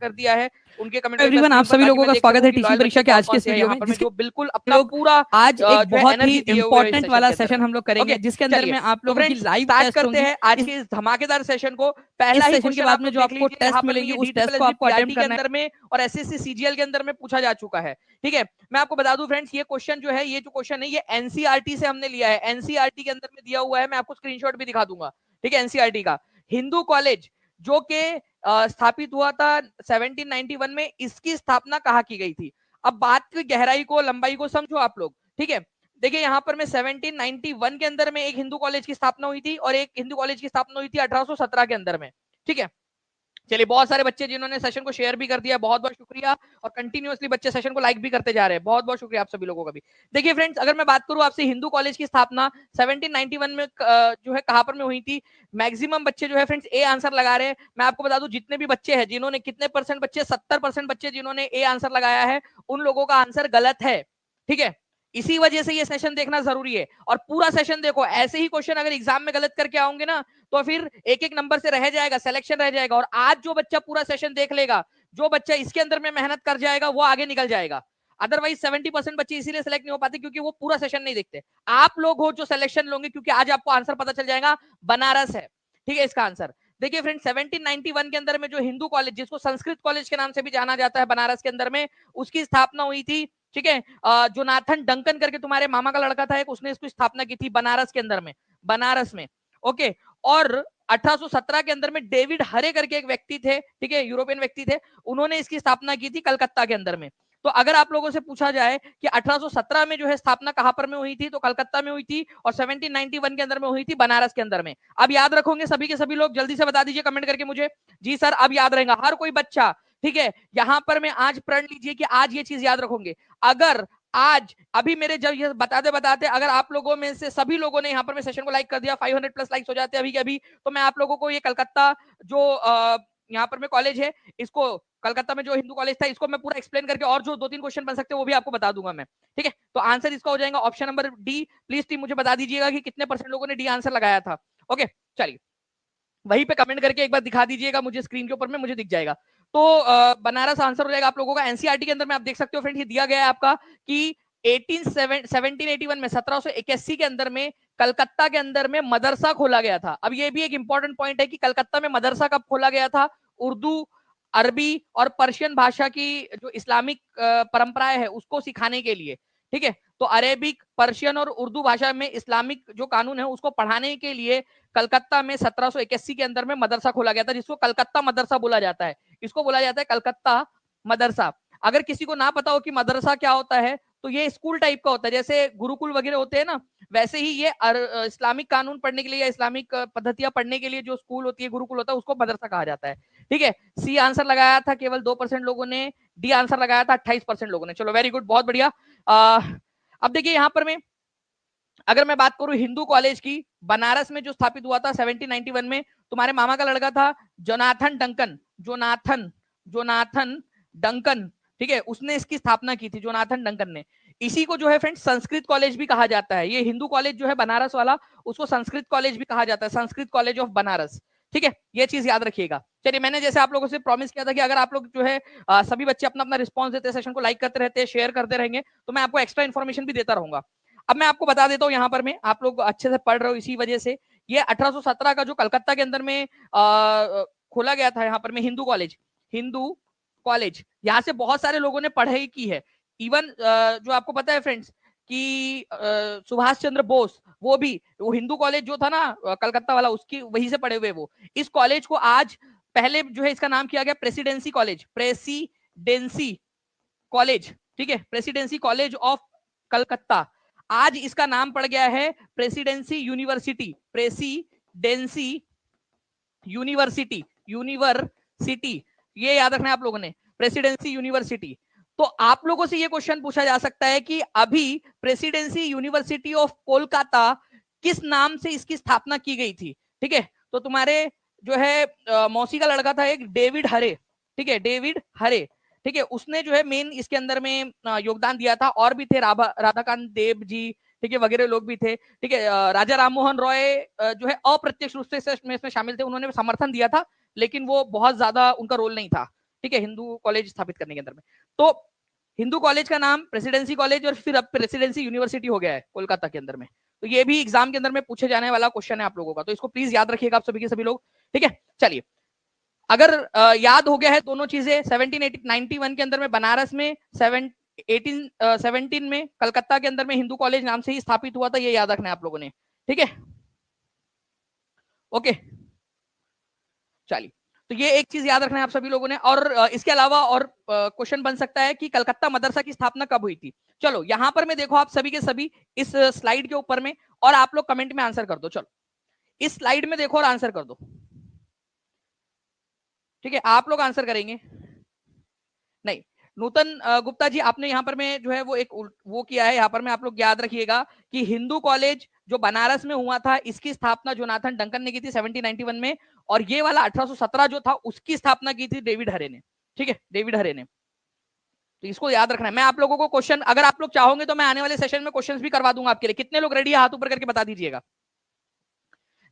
कर दिया है उनके कमेंट एवरीवन, आप सभी लोगों का स्वागत है टीचिंग परीक्षा के आज के इस वीडियो में, जो बिल्कुल अपना पूरा आज एक बहुत ही इंपॉर्टेंट वाला सेशन सेशन हम लोग करेंगे, जिसके अंदर में आप लोगों की लाइव स्टार्ट टेस्ट करते होंगी। हैं आज के इस धमाकेदार सेशन को। पहला ही सेशन के क्वेश्चन बाद आप में लोग जो देख आपको लीजिए, टेस्ट यहाँ पर मिलेगी ये उस टेस्ट को DSSB आपको अटेम्प्ट PRT के करना है अंदर में और SSC CGL के अंदर में पूछा जा चुका है। ठीक है, मैं आपको बता दूं फ्रेंड्स, ये क्वेश्चन जो है, ये जो क्वेश्चन है ये NCERT से हमने लिया है, NCERT के अंदर में दिया हुआ है, मैं आपको स्क्रीनशॉट भी दिखा दूंगा। ठीक है, NCERT का हिंदू कॉलेज जो के स्थापित हुआ था 1791 में, इसकी स्थापना कहाँ की गई थी। अब बात की गहराई को, लंबाई को समझो आप लोग। ठीक है, देखिए यहाँ पर में 1791 के अंदर में एक हिंदू कॉलेज की स्थापना हुई थी और एक हिंदू कॉलेज की स्थापना हुई थी 1817 के अंदर में। ठीक है, चलिए, बहुत सारे बच्चे जिन्होंने सेशन को शेयर भी कर दिया, बहुत बहुत शुक्रिया, और कंटिन्यूअसली बच्चे सेशन को लाइक भी करते जा रहे हैं, बहुत बहुत शुक्रिया आप सभी लोगों का भी। देखिए फ्रेंड्स, अगर मैं बात करूं आपसे, हिंदू कॉलेज की स्थापना 1791 में जो है कहां पर में हुई थी। मैक्सिमम बच्चे जो है फ्रेंड्स ए आंसर लगा रहे हैं। मैं आपको बता दूं, जितने भी बच्चे हैं जिन्होंने, कितने परसेंट बच्चे, 70% बच्चे जिन्होंने ए आंसर लगाया है, उन लोगों का आंसर गलत है। ठीक है, इसी वजह से ये सेशन देखना जरूरी है, और पूरा सेशन देखो। ऐसे ही क्वेश्चन अगर एग्जाम में गलत करके आओगे ना, तो फिर एक एक नंबर से रह जाएगा, सिलेक्शन रह जाएगा। और आज जो बच्चा पूरा सेशन देख लेगा, जो बच्चा इसके अंदर में मेहनत कर जाएगा, वो आगे निकल जाएगा। अदरवाइज 70% बच्चे इसीलिए सेलेक्ट नहीं हो पाते क्योंकि वो पूरा सेशन नहीं देखते। आप लोग हो जो सिलेक्शन लोगे, क्योंकि आज आपको आंसर पता चल जाएगा, बनारस है। ठीक है, इसका आंसर देखिए फ्रेंड, 1791 के अंदर में जो हिंदू कॉलेज, जिसको संस्कृत कॉलेज के नाम से भी जाना जाता है बनारस के अंदर में, उसकी स्थापना हुई थी। ठीक है, जोनाथन डंकन करके तुम्हारे मामा का लड़का था एक, उसने इसकी स्थापना की थी बनारस के अंदर में, बनारस में। ओके, और 1817 के अंदर में डेविड हरे करके एक व्यक्ति थे, ठीक है, यूरोपियन व्यक्ति थे, उन्होंने इसकी स्थापना की थी कलकत्ता के अंदर में। तो अगर आप लोगों से पूछा जाए कि 1817 में जो है स्थापना कहां पर में हुई थी, तो कलकत्ता में हुई थी, और 1791 के अंदर में हुई थी बनारस के अंदर में। अब याद रखोगे सभी के सभी लोग, जल्दी से बता दीजिए कमेंट करके मुझे। जी सर, अब याद रहेगा हर कोई बच्चा। ठीक है, यहां पर मैं आज प्रण लीजिए कि आज ये चीज याद रखोगे। अगर आज अभी मेरे जब ये बताते बताते अगर आप लोगों में से सभी लोगों ने यहाँ पर मैं सेशन को लाइक कर दिया, 500 प्लस लाइक्स हो जाते हैं अभी के अभी, तो मैं आप लोगों को ये कलकत्ता जो यहाँ पर में कॉलेज है, इसको कलकत्ता में जो हिंदू कॉलेज था, इसको मैं पूरा एक्सप्लेन करके और जो 2-3 क्वेश्चन बन सकते हैं वो भी आपको बता दूंगा मैं। ठीक है, तो आंसर इसका हो जाएगा option number D. Please team मुझे बता दीजिएगा कि कितने परसेंट लोगों ने डी आंसर लगाया था। ओके, चलिए वहीं पे कमेंट करके एक बार दिखा दीजिएगा मुझे, स्क्रीन के ऊपर में मुझे दिख जाएगा। तो बनारस आंसर हो जाएगा आप लोगों का। एनसीईआरटी के अंदर में आप देख सकते हो फ्रेंड्स, ये दिया गया है आपका कि 1781 में 1781 के अंदर में कलकत्ता के अंदर में मदरसा खोला गया था। अब ये भी एक इंपॉर्टेंट पॉइंट है कि कलकत्ता में मदरसा कब खोला गया था। उर्दू, अरबी और पर्शियन भाषा की जो इस्लामिक परंपराएं है उसको सिखाने के लिए। ठीक है, तो अरेबिक, पर्शियन और उर्दू भाषा में इस्लामिक जो कानून है उसको पढ़ाने के लिए कलकत्ता में 1781 के अंदर में मदरसा खोला गया था, जिसको कलकत्ता मदरसा बोला जाता है। इसको बोला जाता है कलकत्ता मदरसा। अगर किसी को ना पता हो कि मदरसा क्या होता है, तो ये स्कूल टाइप का होता है, जैसे गुरुकुल वगैरह होते हैं ना, वैसे ही ये इस्लामिक कानून पढ़ने के लिए या इस्लामिक पद्धतियां पढ़ने के लिए जो स्कूल होती है, गुरुकुल होता है, उसको मदरसा कहा जाता है। ठीक है, सी आंसर लगाया था केवल 2% लोगों ने, डी आंसर लगाया था 28% लोगों ने। चलो वेरी गुड, बहुत बढ़िया। अब देखिए यहाँ पर मैं अगर मैं बात करूं हिंदू कॉलेज की, बनारस में जो स्थापित हुआ था 1791 में, तुम्हारे मामा का लड़का था जोनाथन डंकन, जोनाथन डंकन। ठीक है, उसने इसकी स्थापना की थी, जोनाथन डंकन ने। इसी को जो है फ्रेंड्स संस्कृत कॉलेज भी कहा जाता है। ये हिंदू कॉलेज जो है बनारस वाला, उसको संस्कृत कॉलेज भी कहा जाता है, संस्कृत कॉलेज ऑफ बनारस। ठीक है, ये चीज याद रखिएगा। चलिए, मैंने जैसे आप लोगों से प्रॉमिस किया था कि अगर आप लोग जो है सभी बच्चे अपना अपना रिस्पॉन्स देते हैं, सेशन को लाइक करते रहते हैं, शेयर करते रहेंगे, तो मैं आपको एक्स्ट्रा इन्फॉर्मेशन भी देता रहूंगा। अब मैं आपको बता देता हूं, यहाँ पर मैं, आप लोग अच्छे से पढ़ रहे हो इसी वजह से, ये 1817 का जो कलकत्ता के अंदर में खोला गया था यहाँ पर में हिंदू कॉलेज, यहाँ से बहुत सारे लोगों ने पढ़ाई की है। इवन जो आपको पता है फ्रेंड्स कि सुभाष चंद्र बोस, वो हिंदू कॉलेज जो था ना कलकत्ता वाला, उसकी वहीं से पढ़े हुए वो। इस कॉलेज को आज पहले जो है इसका नाम किया गया प्रेसिडेंसी कॉलेज। ठीक है, प्रेसिडेंसी कॉलेज ऑफ कलकत्ता। आज इसका नाम पड़ गया है प्रेसिडेंसी यूनिवर्सिटी। ये याद रखना है आप लोगों ने, प्रेसिडेंसी यूनिवर्सिटी। तो आप लोगों से ये क्वेश्चन पूछा जा सकता है कि अभी प्रेसिडेंसी यूनिवर्सिटी ऑफ कोलकाता किस नाम से इसकी स्थापना की गई थी। ठीक है, तो तुम्हारे जो है मौसी का लड़का था एक, डेविड हरे। ठीक है, डेविड हरे। ठीक है, उसने जो है मेन इसके अंदर में योगदान दिया था। और भी थे राधाकांत देव जी, ठीक है, वगैरह लोग भी थे। ठीक है, राजा राममोहन रॉय जो है अप्रत्यक्ष रूप से इसमें शामिल थे, उन्होंने समर्थन दिया था, लेकिन वो बहुत ज्यादा उनका रोल नहीं था। ठीक है, हिंदू कॉलेज स्थापित करने के अंदर में। तो हिंदू कॉलेज का नाम प्रेसिडेंसी कॉलेज और फिर अब प्रेसिडेंसी यूनिवर्सिटी हो गया है कोलकाता के अंदर में। तो ये भी एग्जाम के अंदर में पूछे जाने वाला क्वेश्चन है आप लोगों का, तो इसको प्लीज याद रखिएगा आप सभी के सभी लोग, ठीक है। चलिए, अगर याद हो गया है दोनों चीजें, 1791 के अंदर में बनारस में, 1817 में कलकत्ता के अंदर में हिंदू कॉलेज नाम से ही स्थापित हुआ था, ये याद रखना है आप लोगों ने, ठीक है। ओके, चलिए, तो ये एक चीज याद रखना है आप सभी लोगों ने। और इसके अलावा और क्वेश्चन बन सकता है कि कलकत्ता मदरसा की स्थापना कब हुई थी। चलो यहां पर मैं देखो आप सभी के सभी इस स्लाइड के ऊपर में, और आप लोग कमेंट में आंसर कर दो। चलो इस स्लाइड में देखो और आंसर कर दो, ठीक है। आप लोग आंसर करेंगे नहीं, नूतन गुप्ता जी आपने यहाँ पर में जो है वो एक वो किया है। यहाँ पर में आप लोग याद रखिएगा कि हिंदू कॉलेज जो बनारस में हुआ था, इसकी स्थापना जोनाथन डंकन ने की थी 1791 में, और ये वाला 1817 जो था उसकी स्थापना की थी डेविड हरे ने, ठीक है, डेविड हरे ने। तो इसको याद रखना है। मैं आप लोगों को क्वेश्चन, अगर आप लोग चाहोगे तो मैं आने वाले सेशन में क्वेश्चन भी करवा दूंगा आपके लिए। कितने लोग रेडी है, हाथ ऊपर करके बता दीजिएगा।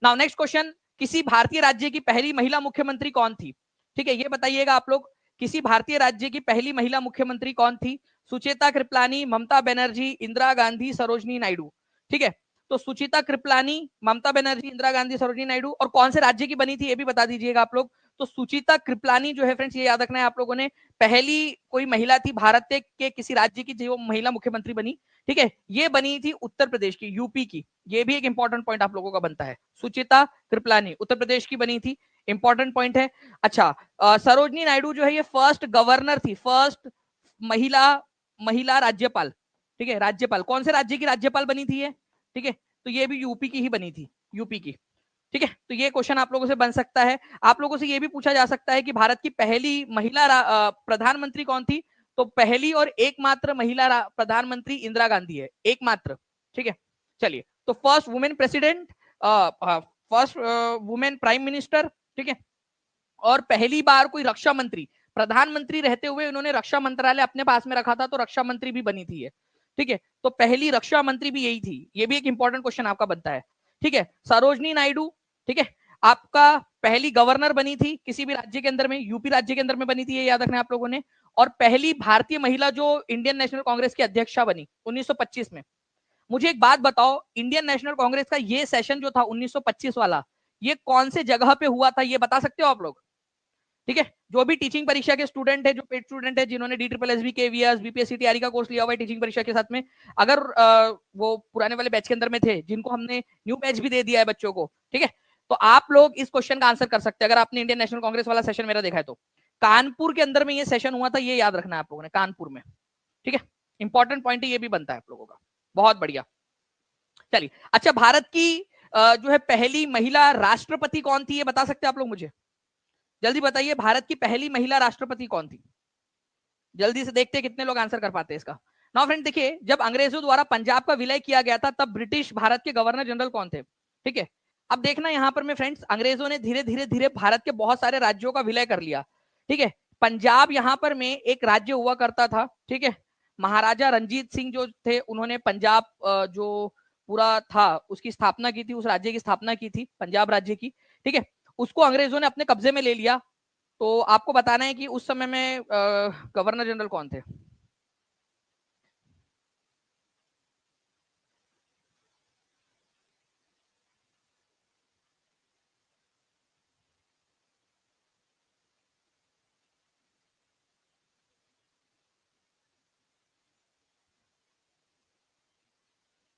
नाउ नेक्स्ट क्वेश्चन, किसी भारतीय राज्य की पहली महिला मुख्यमंत्री कौन थी, ठीक है, ये बताइएगा आप लोग। किसी भारतीय राज्य की पहली महिला मुख्यमंत्री कौन थी? सुचेता कृपलानी, ममता बनर्जी, इंदिरा गांधी, सरोजनी नायडू, ठीक है। तो सुचिता कृपलानी, ममता बनर्जी, इंदिरा गांधी, सरोजनी नायडू, और कौन से राज्य की बनी थी ये भी बता दीजिएगा आप लोग। तो सुचिता कृपलानी जो है फ्रेंड्स, ये याद रखना है आप लोगों ने, पहली कोई महिला थी भारत के किसी राज्य की जो महिला मुख्यमंत्री बनी, ठीक है। ये बनी थी उत्तर प्रदेश की, यूपी की। ये भी एक इंपॉर्टेंट पॉइंट आप लोगों का बनता है। सुचिता कृपलानी उत्तर प्रदेश की बनी थी, इंपॉर्टेंट पॉइंट है। अच्छा, सरोजनी नायडू जो है ये फर्स्ट गवर्नर थी, फर्स्ट महिला राज्यपाल, ठीक है। राज्यपाल कौन से राज्य की राज्यपाल बनी थी ये, ठीक है। तो ये भी यूपी की ही बनी थी, यूपी की, ठीक है। तो ये क्वेश्चन आप लोगों से बन सकता है। आप लोगों से ये भी पूछा जा सकता है कि भारत की पहली महिला प्रधानमंत्री कौन थी। तो पहली और एकमात्र महिला प्रधानमंत्री इंदिरा गांधी है, एकमात्र, ठीक है। चलिए, तो first women president, first women prime minister, ठीक है। और पहली बार कोई रक्षा मंत्री, प्रधानमंत्री रहते हुए उन्होंने रक्षा मंत्रालय अपने पास में रखा था, तो रक्षा मंत्री भी बनी थी, ठीक है। तो पहली रक्षा मंत्री भी यही थी। ये भी एक इंपॉर्टेंट क्वेश्चन आपका बनता है, ठीक है। सरोजनी नायडू, ठीक है, आपका पहली गवर्नर बनी थी किसी भी राज्य के अंदर में, यूपी राज्य के अंदर में बनी थी, ये याद रखना है आप लोगों ने। और पहली भारतीय महिला जो इंडियन नेशनल कांग्रेस की अध्यक्षा बनी 1925 में। मुझे एक बात बताओ, इंडियन नेशनल कांग्रेस का ये सेशन जो था 1925 वाला, ये कौन से जगह पे हुआ था, ये बता सकते हो आप लोग, ठीक है। जो भी टीचिंग परीक्षा के स्टूडेंट है, जो पेड स्टूडेंट है, जिन्होंने DSSB KVS बीपीएससी तैयारी का कोर्स लिया हुआ है टीचिंग परीक्षा के साथ में, अगर वो पुराने वाले बैच के अंदर में थे, जिनको हमने न्यू बैच भी दे दिया है बच्चों को, ठीक है, तो आप लोग इस क्वेश्चन का आंसर कर सकते हैं अगर आपने इंडियन नेशनल कांग्रेस वाला सेशन मेरा देखा है तो। कानपुर के अंदर में ये सेशन हुआ था, ये याद रखना है आप लोगों ने, कानपुर में, ठीक है। इंपॉर्टेंट पॉइंट ये भी बनता है आप लोगों का, बहुत बढ़िया। चलिए, अच्छा, भारत की जो है पहली महिला राष्ट्रपति कौन थी, ये बता सकते हैं आप लोग मुझे, जल्दी बताइए। भारत की पहली महिला राष्ट्रपति कौन थी, जल्दी से देखते हैं कितने लोग आंसर कर पाते हैं इसका। नाउ फ्रेंड देखिए, जब अंग्रेजों द्वारा पंजाब का विलय किया गया था, तब ब्रिटिश भारत के गवर्नर जनरल कौन थे, ठीक है। अब देखना यहाँ पर में फ्रेंड्स, अंग्रेजों ने धीरे धीरे धीरे भारत के बहुत सारे राज्यों का विलय कर लिया, ठीक है। पंजाब यहाँ पर में एक राज्य हुआ करता था, ठीक है। महाराजा रंजीत सिंह जो थे, उन्होंने पंजाब जो पूरा था उसकी स्थापना की थी, उस राज्य की स्थापना की थी, पंजाब राज्य की, ठीक है। उसको अंग्रेजों ने अपने कब्जे में ले लिया। तो आपको बताना है कि उस समय में गवर्नर जनरल कौन थे।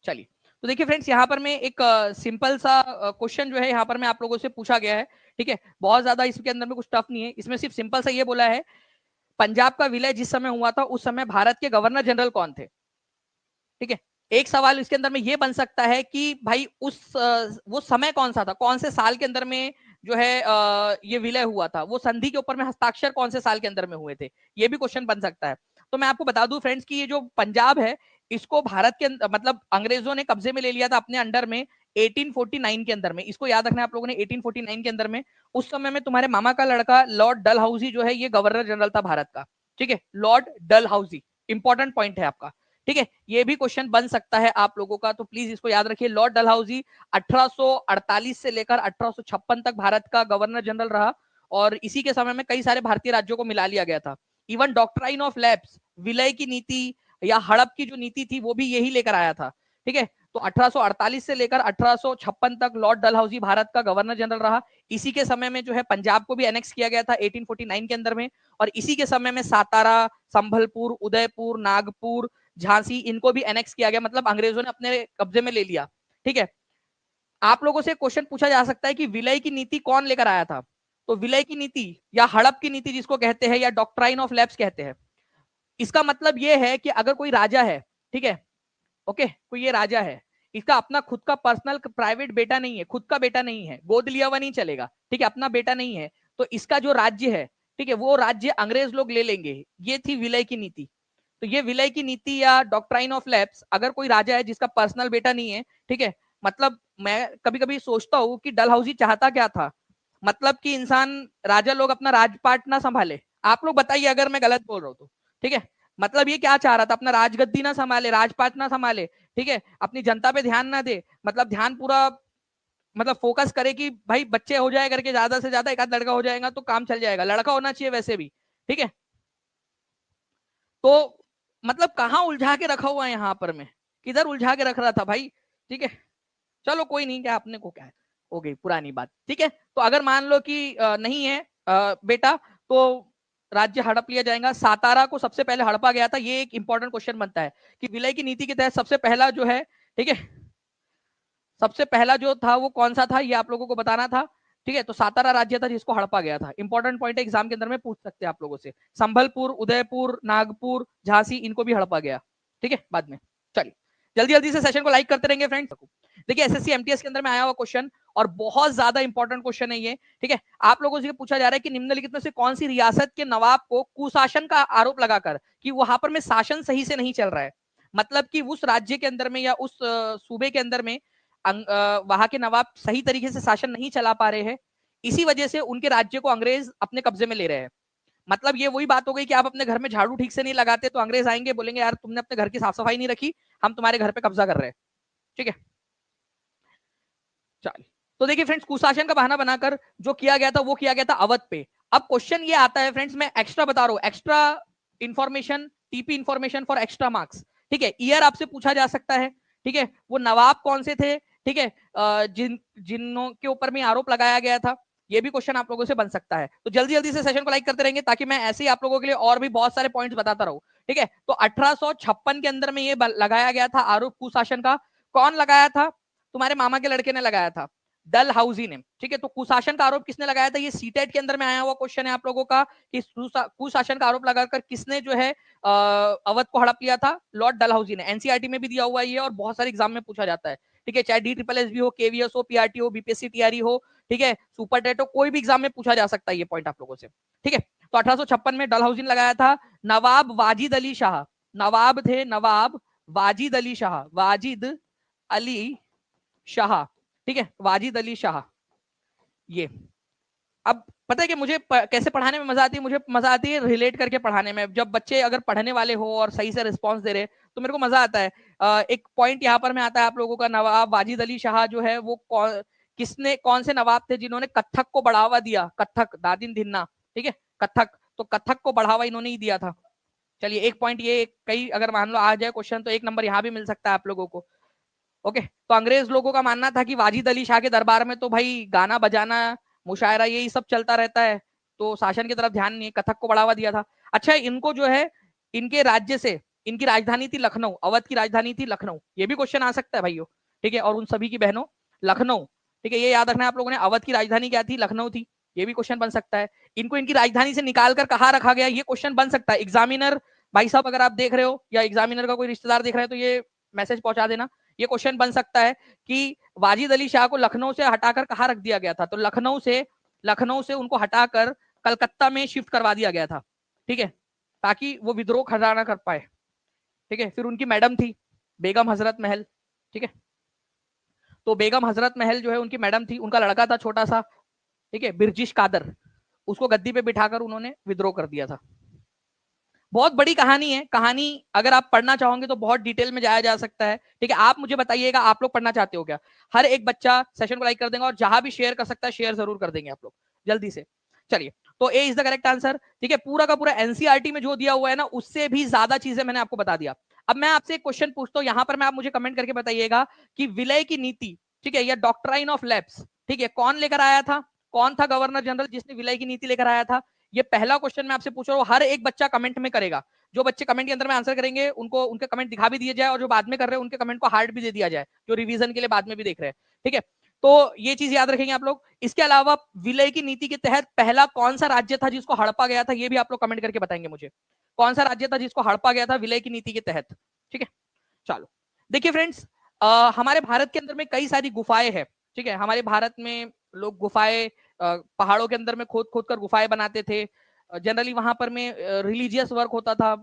चलिए, तो देखिए फ्रेंड्स, यहाँ पर में एक सिंपल सा क्वेश्चन जो है यहाँ पर में आप लोगों से पूछा गया है, ठीक है। बहुत ज्यादा इसके अंदर में कुछ टफ नहीं है, इसमें सिर्फ सिंपल सा ये बोला है, पंजाब का विलय जिस समय हुआ था उस समय भारत के गवर्नर जनरल कौन थे, ठीक है। एक सवाल इसके अंदर में ये बन सकता है कि भाई वो समय कौन सा था, कौन से साल के अंदर में जो है ये विलय हुआ था, वो संधि के ऊपर में हस्ताक्षर कौन से साल के अंदर में हुए थे, ये भी क्वेश्चन बन सकता है। तो मैं आपको बता दूं फ्रेंड्स कि ये जो पंजाब है, इसको भारत के मतलब अंग्रेजों ने कब्जे में ले लिया था अपने अंडर में 1849 के अंदर में। इसको याद रखना है आप लोगों ने, 1849 के अंदर में। उस समय में तुम्हारे मामा का लड़का लॉर्ड डलहौजी जो है ये गवर्नर जनरल था भारत का, ठीक है, लॉर्ड डलहौजी। इंपॉर्टेंट पॉइंट है आपका, ठीक है। ये भी क्वेश्चन बन सकता है आप लोगों का, तो प्लीज इसको याद रखिए। लॉर्ड डलहौजी 1848 से लेकर 1856 तक भारत का गवर्नर जनरल रहा, और इसी के समय में कई सारे भारतीय राज्यों को मिला लिया गया था। इवन डॉक्ट्राइन ऑफ लैप्स, विलय की नीति या हड़प की जो नीति थी वो भी यही लेकर आया था। ठीक है, तो 1848 से लेकर 1856 तक लॉर्ड डलहौजी भारत का गवर्नर जनरल रहा। इसी के समय में जो है पंजाब को भी एनेक्स किया गया था 1849 के अंदर में, और इसी के समय में सातारा, संभलपुर, उदयपुर, नागपुर, झांसी, इनको भी एनेक्स किया गया, मतलब अंग्रेजों ने अपने कब्जे में ले लिया। ठीक है, आप लोगों से क्वेश्चन पूछा जा सकता है कि विलय की नीति कौन लेकर आया था? तो विलय की नीति या हड़प की नीति जिसको कहते हैं, या डॉक्ट्राइन ऑफ लैप्स कहते हैं, इसका मतलब यह है कि अगर कोई राजा है, ठीक है, ओके, कोई ये राजा है, इसका अपना खुद का पर्सनल प्राइवेट बेटा नहीं है, खुद का बेटा नहीं है, गोद लिया हुआ नहीं चलेगा, ठीक है, अपना बेटा नहीं है, तो इसका जो राज्य है, ठीक है, वो राज्य अंग्रेज लोग ले लेंगे। ये थी विलय की नीति। तो ये विलय की नीति या डॉक्ट्राइन ऑफ लैप्स, अगर कोई राजा है जिसका पर्सनल बेटा नहीं है, ठीक है, मतलब मैं कभी कभी सोचता हूं कि डलहौजी चाहता क्या था, मतलब कि इंसान, राजा लोग अपना राजपाट ना संभाले। आप लोग बताइए अगर मैं गलत बोल रहा हूं तो। ठीक है, मतलब ये क्या चाह रहा था, अपना राजगद्दी ना संभाले, राजपाट ना संभाले, ठीक है, अपनी जनता पे ध्यान ना दे, मतलब ध्यान पूरा, मतलब फोकस करे कि भाई बच्चे हो जाए करके, ज्यादा से ज्यादा एक आध लड़का हो जाएगा तो काम चल जाएगा, लड़का होना चाहिए वैसे भी। ठीक है, तो मतलब कहाँ उलझा के रखा हुआ है यहाँ पर, मैं किधर उलझा के रख रहा था भाई। ठीक है, चलो कोई नहीं, क्या अपने को क्या है, हो गई पुरानी बात। ठीक है, तो अगर मान लो कि नहीं है बेटा, तो राज्य हड़प लिया जाएगा। सातारा को सबसे पहले हड़पा गया था, ये एक इंपॉर्टेंट क्वेश्चन बनता है कि विलय की नीति के तहत सबसे पहला जो है, ठीक है, सबसे पहला जो था वो कौन सा था, ये आप लोगों को बताना था। ठीक है, तो सातारा राज्य था जिसको हड़पा गया था। इंपॉर्टेंट पॉइंट है, एग्जाम के अंदर में पूछ सकते हैं आप लोगों से। संभलपुर, उदयपुर, नागपुर, झांसी, इनको भी हड़पा गया। ठीक है, बाद में। चलिए जल्दी जल्दी से सेशन को लाइक करते रहेंगे फ्रेंड्स। देखिए एसएससी एमटीएस के अंदर में आया हुआ क्वेश्चन, और बहुत ज्यादा इंपॉर्टेंट क्वेश्चन है ये। ठीक है, आप लोगों से पूछा जा रहा है कि निम्नलिखित में से कौन सी रियासत के नवाब को कुशासन का आरोप लगाकर कि वहां पर में शासन सही से नहीं चल रहा है, मतलब कि उस राज्य के अंदर में या उस सूबे के अंदर में वहां के नवाब सही तरीके से शासन नहीं चला पा रहे हैं, इसी वजह से उनके राज्य को अंग्रेज अपने कब्जे में ले रहे हैं। मतलब ये वही बात हो गई कि आप अपने घर में झाड़ू ठीक से नहीं लगाते तो अंग्रेज आएंगे, बोलेंगे यार तुमने अपने घर की साफ सफाई नहीं रखी, हम तुम्हारे घर पे कब्जा कर रहे हैं। ठीक है, चलिए, तो देखिए फ्रेंड्स, कुशासन का बहाना बनाकर जो किया गया था वो किया गया था अवध पे। अब क्वेश्चन ये आता है फ्रेंड्स, मैं एक्स्ट्रा बता रहा हूं, extra information, TP information for extra marks. ठीक है, ईयर आपसे पूछा जा सकता है। ठीक है, वो नवाब कौन से थे, ठीक है, जिनों के ऊपर में आरोप लगाया गया था, ये भी क्वेश्चन आप लोगों से बन सकता है। तो जल्दी जल्दी से सेशन को लाइक करते रहेंगे ताकि मैं ऐसे ही आप लोगों के लिए और भी बहुत सारे पॉइंट्स बताता रहूं। ठीक है, तो 1856 के अंदर में ये लगाया गया था आरोप कुशासन का। कौन लगाया था? तुम्हारे मामा के लड़के ने लगाया था, डलहौजी ने। ठीक है, तो कुशासन का आरोप किसने लगाया था? ये सीटेट के अंदर में आया हुआ क्वेश्चन है आप लोगों का कि कुशासन का आरोप लगाकर किसने जो है अवध को हड़प लिया था? लॉर्ड डलहौजी ने। एनसीईआरटी में भी दिया हुआ है और बहुत सारे एग्जाम में पूछा जाता है। ठीक है, चाहे DSSS भी हो, केवीएस हो, पीआरटी हो, बीपीएससी टीआरई हो, ठीक है, सुपर टेट हो, कोई भी एग्जाम में पूछा जा सकता है ये पॉइंट आप लोगों से। ठीक है, तो 1856 में डलहौजी ने लगाया था। नवाब वाजिद अली शाह, नवाब थे नवाब वाजिद अली शाह, वाजिद अली शाह। ठीक है, वाजिद अली शाह। ये अब पता है कि मुझे कैसे पढ़ाने में मजा आती है? मुझे मजा आती है रिलेट करके पढ़ाने में। जब बच्चे अगर पढ़ने वाले हो और सही से रिस्पॉन्स दे रहे तो मेरे को मजा आता है। एक पॉइंट यहाँ पर में आता है आप लोगों का, नवाब वाजिद अली शाह जो है वो कौन से नवाब थे जिन्होंने कथक को बढ़ावा दिया? कथक, दादिन धिन्ना, ठीक है, कथक, तो कथक को बढ़ावा इन्होंने ही दिया था। चलिए एक पॉइंट ये, कई अगर मान लो आ जाए क्वेश्चन तो एक नंबर यहाँ भी मिल सकता है आप लोगों को। ओके, तो अंग्रेज लोगों का मानना था कि वाजिद अली शाह के दरबार में तो भाई गाना बजाना, मुशायरा, यही सब चलता रहता है, तो शासन की तरफ ध्यान नहीं, कथक को बढ़ावा दिया था। अच्छा, इनको जो है इनके राज्य से, इनकी राजधानी थी लखनऊ, अवध की राजधानी थी लखनऊ, ये भी क्वेश्चन आ सकता है भाइयों। ठीक है, और उन सभी की बहनों, लखनऊ। ठीक है, ये याद रखना है आप लोगों ने, अवध की राजधानी क्या थी? लखनऊ थी। ये भी क्वेश्चन बन सकता है। इनको इनकी राजधानी से निकालकर कहाँ रखा गया? ये क्वेश्चन बन सकता है। एग्जामिनर भाई साहब अगर आप देख रहे हो या एग्जामिनर का कोई रिश्तेदार देख रहे हैं तो ये मैसेज पहुंचा देना। ये क्वेश्चन बन सकता है कि वाजिद अली शाह को लखनऊ से हटाकर कहाँ रख दिया गया था? तो लखनऊ से उनको हटाकर कलकत्ता में शिफ्ट करवा दिया गया था। ठीक है, ताकि वो विद्रोह खड़ा ना कर पाए। ठीक है, फिर उनकी मैडम थी बेगम हजरत महल। ठीक है, तो बेगम हजरत महल जो है उनकी मैडम थी, उनका लड़का था छोटा सा, ठीक है, बिरजिश कादर, उसको गद्दी पे बिठाकर उन्होंने विद्रोह कर दिया था। बहुत बड़ी कहानी है, कहानी अगर आप पढ़ना चाहोगे तो बहुत डिटेल में जाया जा सकता है। ठीक है, आप मुझे बताइएगा आप लोग पढ़ना चाहते हो क्या? हर एक बच्चा सेशन को लाइक कर देगा और जहां भी शेयर कर सकता है शेयर जरूर कर देंगे आप लोग जल्दी से। चलिए, तो ए इज द करेक्ट आंसर। ठीक है, पूरा का पूरा एनसीईआरटी में जो दिया हुआ है ना, उससे भी ज्यादा चीजें मैंने आपको बता दिया। अब मैं आपसे एक क्वेश्चन पूछता हूं, यहां पर मैं आप मुझे कमेंट करके बताइएगा कि विलय की नीति, ठीक है, या डॉक्ट्राइन ऑफ लैप्स, ठीक है, कौन लेकर आया था, कौन था गवर्नर जनरल जिसने विलय की नीति लेकर आया था? ये पहला क्वेश्चन मैं आपसे पूछ रहा हूँ, हर एक बच्चा कमेंट में करेगा। जो बच्चे कमेंट के अंदर में आंसर करेंगे उनको उनके कमेंट दिखा भी दिए जाए, और जो बाद में कर रहे हैं उनके कमेंट को हार्ट भी दे दिया जाए, जो रिवीजन के लिए बाद में भी देख रहे हैं। ठीक है, तो ये चीज याद रखेंगे आप लोग। इसके अलावा विलय की नीति के तहत पहला कौन सा राज्य था जिसको हड़पा गया था, ये भी आप लोग कमेंट करके बताएंगे मुझे, कौन सा राज्य था जिसको हड़पा गया था विलय की नीति के तहत। ठीक है, चलो देखिए फ्रेंड्स, हमारे भारत के अंदर में कई सारी गुफाएं हैं। ठीक है, हमारे भारत में लोग गुफाएं पहाड़ों के अंदर में खोद खोद कर गुफाएं बनाते थे। जनरली वहां पर में रिलीजियस वर्क होता था।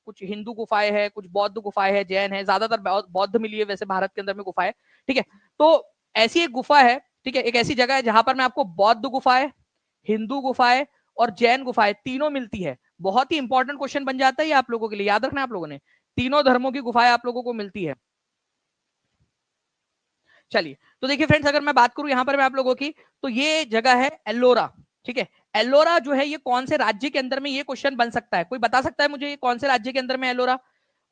कुछ हिंदू गुफाएं है, कुछ बौद्ध गुफाएं है, जैन है, ज्यादातर बौद्ध मिली है वैसे भारत के अंदर में गुफाएं। ठीक है, तो ऐसी एक गुफा है, ठीक है, एक ऐसी जगह है जहां पर मैं आपको बौद्ध गुफाएं, हिंदू गुफाएं और जैन गुफाएं तीनों मिलती है। बहुत ही इंपॉर्टेंट क्वेश्चन बन जाता है ये आप लोगों के लिए, याद रखना आप लोगों ने, तीनों धर्मों की गुफाएं आप लोगों को मिलती है। चलिए, तो देखिए फ्रेंड्स, अगर मैं बात करूं यहां पर मैं आप लोगों की, तो ये जगह है एल्लोरा। ठीक है, एल्लोरा जो है ये कौन से राज्य के अंदर में, ये क्वेश्चन बन सकता है, कोई बता सकता है मुझे ये कौन से राज्य के अंदर में एल्लोरा?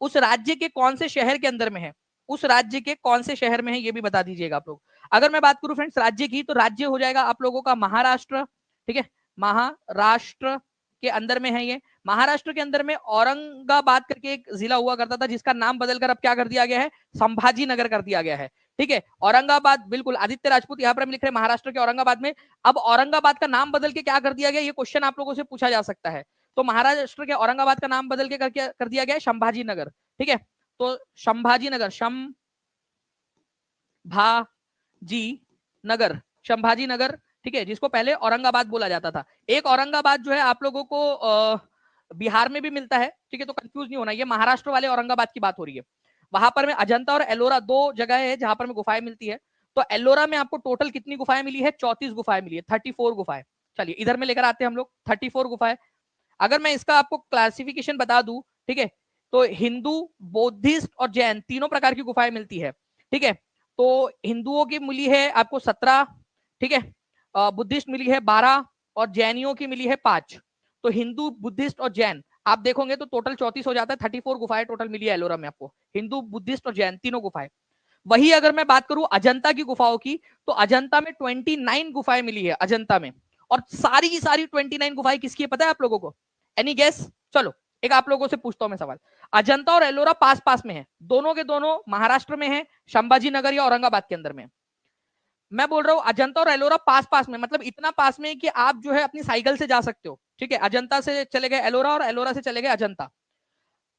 उस राज्य के कौन से शहर के अंदर में है, उस राज्य के कौन से शहर में है, ये भी बता दीजिएगा आप लोग। अगर मैं बात करूं फ्रेंड्स राज्य की, तो राज्य हो जाएगा आप लोगों का महाराष्ट्र। ठीक है, महाराष्ट्र के अंदर में है ये। महाराष्ट्र के अंदर में औरंगाबाद करके एक जिला हुआ करता था, जिसका नाम बदलकर अब क्या कर दिया गया है, संभाजी नगर कर दिया गया है। ठीक है, औरंगाबाद, बिल्कुल आदित्य राजपूत यहाँ पर हम लिख रहे हैं महाराष्ट्र के औरंगाबाद में। अब औरंगाबाद का नाम बदल के क्या कर दिया गया, ये क्वेश्चन आप लोगों से पूछा जा सकता है। तो महाराष्ट्र के औरंगाबाद का नाम बदल के कर दिया गया है संभाजी नगर। ठीक है, तो संभाजी नगर, संभाजी नगर, संभाजी नगर, ठीक है, जिसको पहले औरंगाबाद बोला जाता था। एक औरंगाबाद जो है आप लोगों को बिहार में भी मिलता है। ठीक है, तो कंफ्यूज नहीं होना, ये महाराष्ट्र वाले औरंगाबाद की बात हो रही है। वहां पर में अजंता और एलोरा दो जगह है जहां पर में गुफाएं मिलती है। तो एलोरा में आपको टोटल कितनी गुफाएं मिली है, 34 गुफाएं मिली है, 34 गुफाएं। चलिए इधर में लेकर आते हैं हम लोग 34 गुफाएं। अगर मैं इसका आपको क्लासिफिकेशन बता दूं, ठीक है, तो हिंदू, बौद्धिस्ट और जैन तीनों प्रकार की गुफाएं मिलती है। ठीक है, तो हिंदुओं की मिली है आपको 17, ठीक है, बुद्धिस्ट मिली है 12 और जैनियों की मिली है 5। तो हिंदू, बुद्धिस्ट और जैन आप देखोगे तो टोटल 34 हो जाता है। 34 गुफाएं टोटल मिली है एलोरा में आपको, हिंदू, बुद्धिस्ट और जैन तीनों गुफाएं। वही अगर मैं बात करूं अजंता की गुफाओं की, तो अजंता में 29 गुफाएं मिली है अजंता में। और सारी की सारी 29 गुफाएं किसकी है पता है आप लोगों को? Any guess? चलो एक आप लोगों से पूछता हूं मैं सवाल। अजंता और एलोरा पास पास में है, दोनों के दोनों महाराष्ट्र में है, संभाजी नगर या औरंगाबाद के अंदर में। मैं बोल रहा हूँ अजंता और एलोरा पास पास में, मतलब इतना पास में कि आप जो है अपनी साइकिल से जा सकते हो। ठीक है, अजंता से चले गए एलोरा और एलोरा से चले गए अजंता।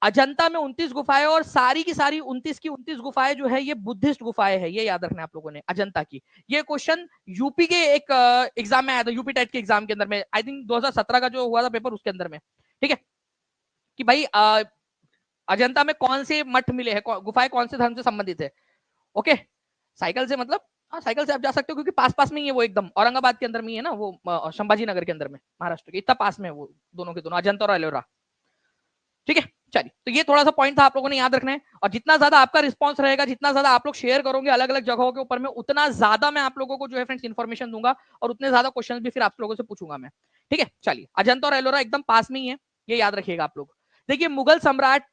अजंता में 29 गुफाएं और सारी की सारी 29 की 29 गुफाएं जो है ये बुद्धिस्ट गुफाएं है, ये याद रखना आप लोगों ने अजंता की। ये क्वेश्चन यूपी के एक एग्जाम में आया था, यूपी टेट के एग्जाम के अंदर में, आई थिंक 2017 का जो हुआ था पेपर उसके अंदर में। ठीक है, कि भाई अजंता में कौन से मठ मिले हैं, गुफाएं कौन से धर्म से संबंधित है। ओके, साइकिल से मतलब हाँ साइकिल से आप जा सकते हो क्योंकि पास पास में ही है वो, एकदम औरंगाबाद के अंदर में ही है ना वो, संभाजी नगर के अंदर में, महाराष्ट्र के इतना पास में है वो, दोनों के दोनों अजंता और एलोरा। ठीक है, चलिए तो ये थोड़ा सा पॉइंट था आप लोगों ने याद रखना है। और जितना ज्यादा आपका रिस्पांस रहेगा, जितना ज्यादा आप लोग शेयर करोगे अलग अलग जगहों के ऊपर में, उतना ज्यादा मैं आप लोगों को जो है फ्रेंड्स इन्फॉर्मेशन दूंगा और उतने ज्यादा क्वेश्चन भी फिर आप लोगों से पूछूंगा मैं। ठीक है, चलिए अजंता और एलोरा एकदम पास में ही है, ये याद रखिएगा आप लोग। देखिए मुगल सम्राट,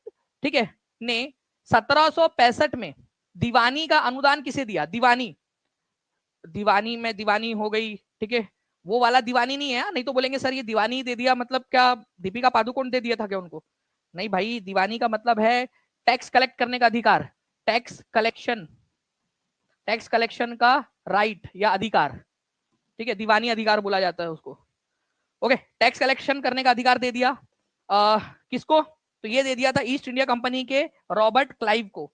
ठीक है, ने 1765 में दीवानी का अनुदान किसे दिया? दीवानी, दीवानी में दीवानी हो गई, ठीक है, वो वाला दीवानी नहीं है, नहीं तो बोलेंगे सर ये दीवानी दे दिया मतलब क्या दीपिका पादुकोण दे दिया था क्या उनको? नहीं भाई, दीवानी का मतलब है टैक्स कलेक्ट करने का अधिकार, टैक्स कलेक्शन, टैक्स कलेक्शन का राइट या अधिकार। ठीक है, दीवानी अधिकार बोला जाता है उसको। ओके, टैक्स कलेक्शन करने का अधिकार दे दिया किसको? तो ये दे दिया था ईस्ट इंडिया कंपनी के रॉबर्ट क्लाइव को।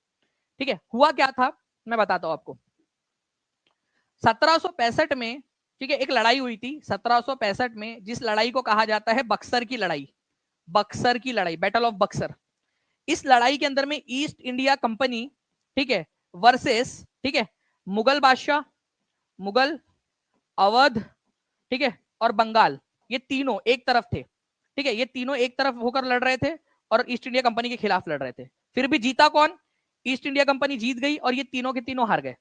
ठीक है, हुआ क्या था मैं बताता हूं आपको। 1765 में, ठीक है, एक लड़ाई हुई थी 1765 में, जिस लड़ाई को कहा जाता है बक्सर की लड़ाई, बक्सर की लड़ाई, बैटल ऑफ बक्सर। इस लड़ाई के अंदर में ईस्ट इंडिया कंपनी, ठीक है, वर्सेस, ठीक है, मुगल बादशाह, मुगल, अवध, ठीक है, और बंगाल, ये तीनों एक तरफ थे। ठीक है, ये तीनों एक तरफ होकर लड़ रहे थे और ईस्ट इंडिया कंपनी के खिलाफ लड़ रहे थे। फिर भी जीता कौन? ईस्ट इंडिया कंपनी जीत गई और ये तीनों के तीनों हार गए।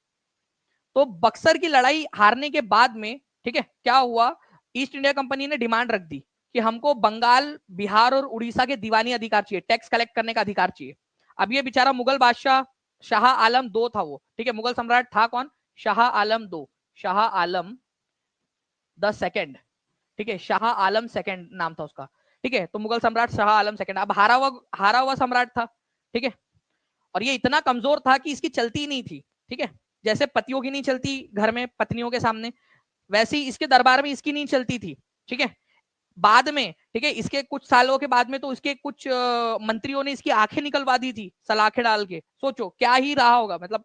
तो बक्सर की लड़ाई हारने के बाद में, ठीक है, क्या हुआ, ईस्ट इंडिया कंपनी ने डिमांड रख दी कि हमको बंगाल, बिहार और उड़ीसा के दीवानी अधिकार चाहिए, टैक्स कलेक्ट करने का अधिकार चाहिए। अब ये बेचारा मुगल बादशाह शाह आलम दो था वो, ठीक है, मुगल सम्राट था कौन? शाह आलम दो, शाह आलम द सेकेंड, ठीक है, शाह आलम सेकेंड नाम था उसका, ठीक है। तो मुगल सम्राट शाह आलम सेकेंड अब हारा हुआ सम्राट था, ठीक है। और ये इतना कमजोर था कि इसकी चलती नहीं थी, ठीक है। जैसे पतियों की नहीं चलती घर में पत्नियों के सामने, वैसे ही इसके दरबार में इसकी नहीं चलती थी, ठीक है। बाद में, ठीक है, इसके कुछ सालों के बाद में तो इसके कुछ मंत्रियों ने इसकी आंखें निकलवा दी थी सलाखें डाल के। सोचो क्या ही रहा होगा। मतलब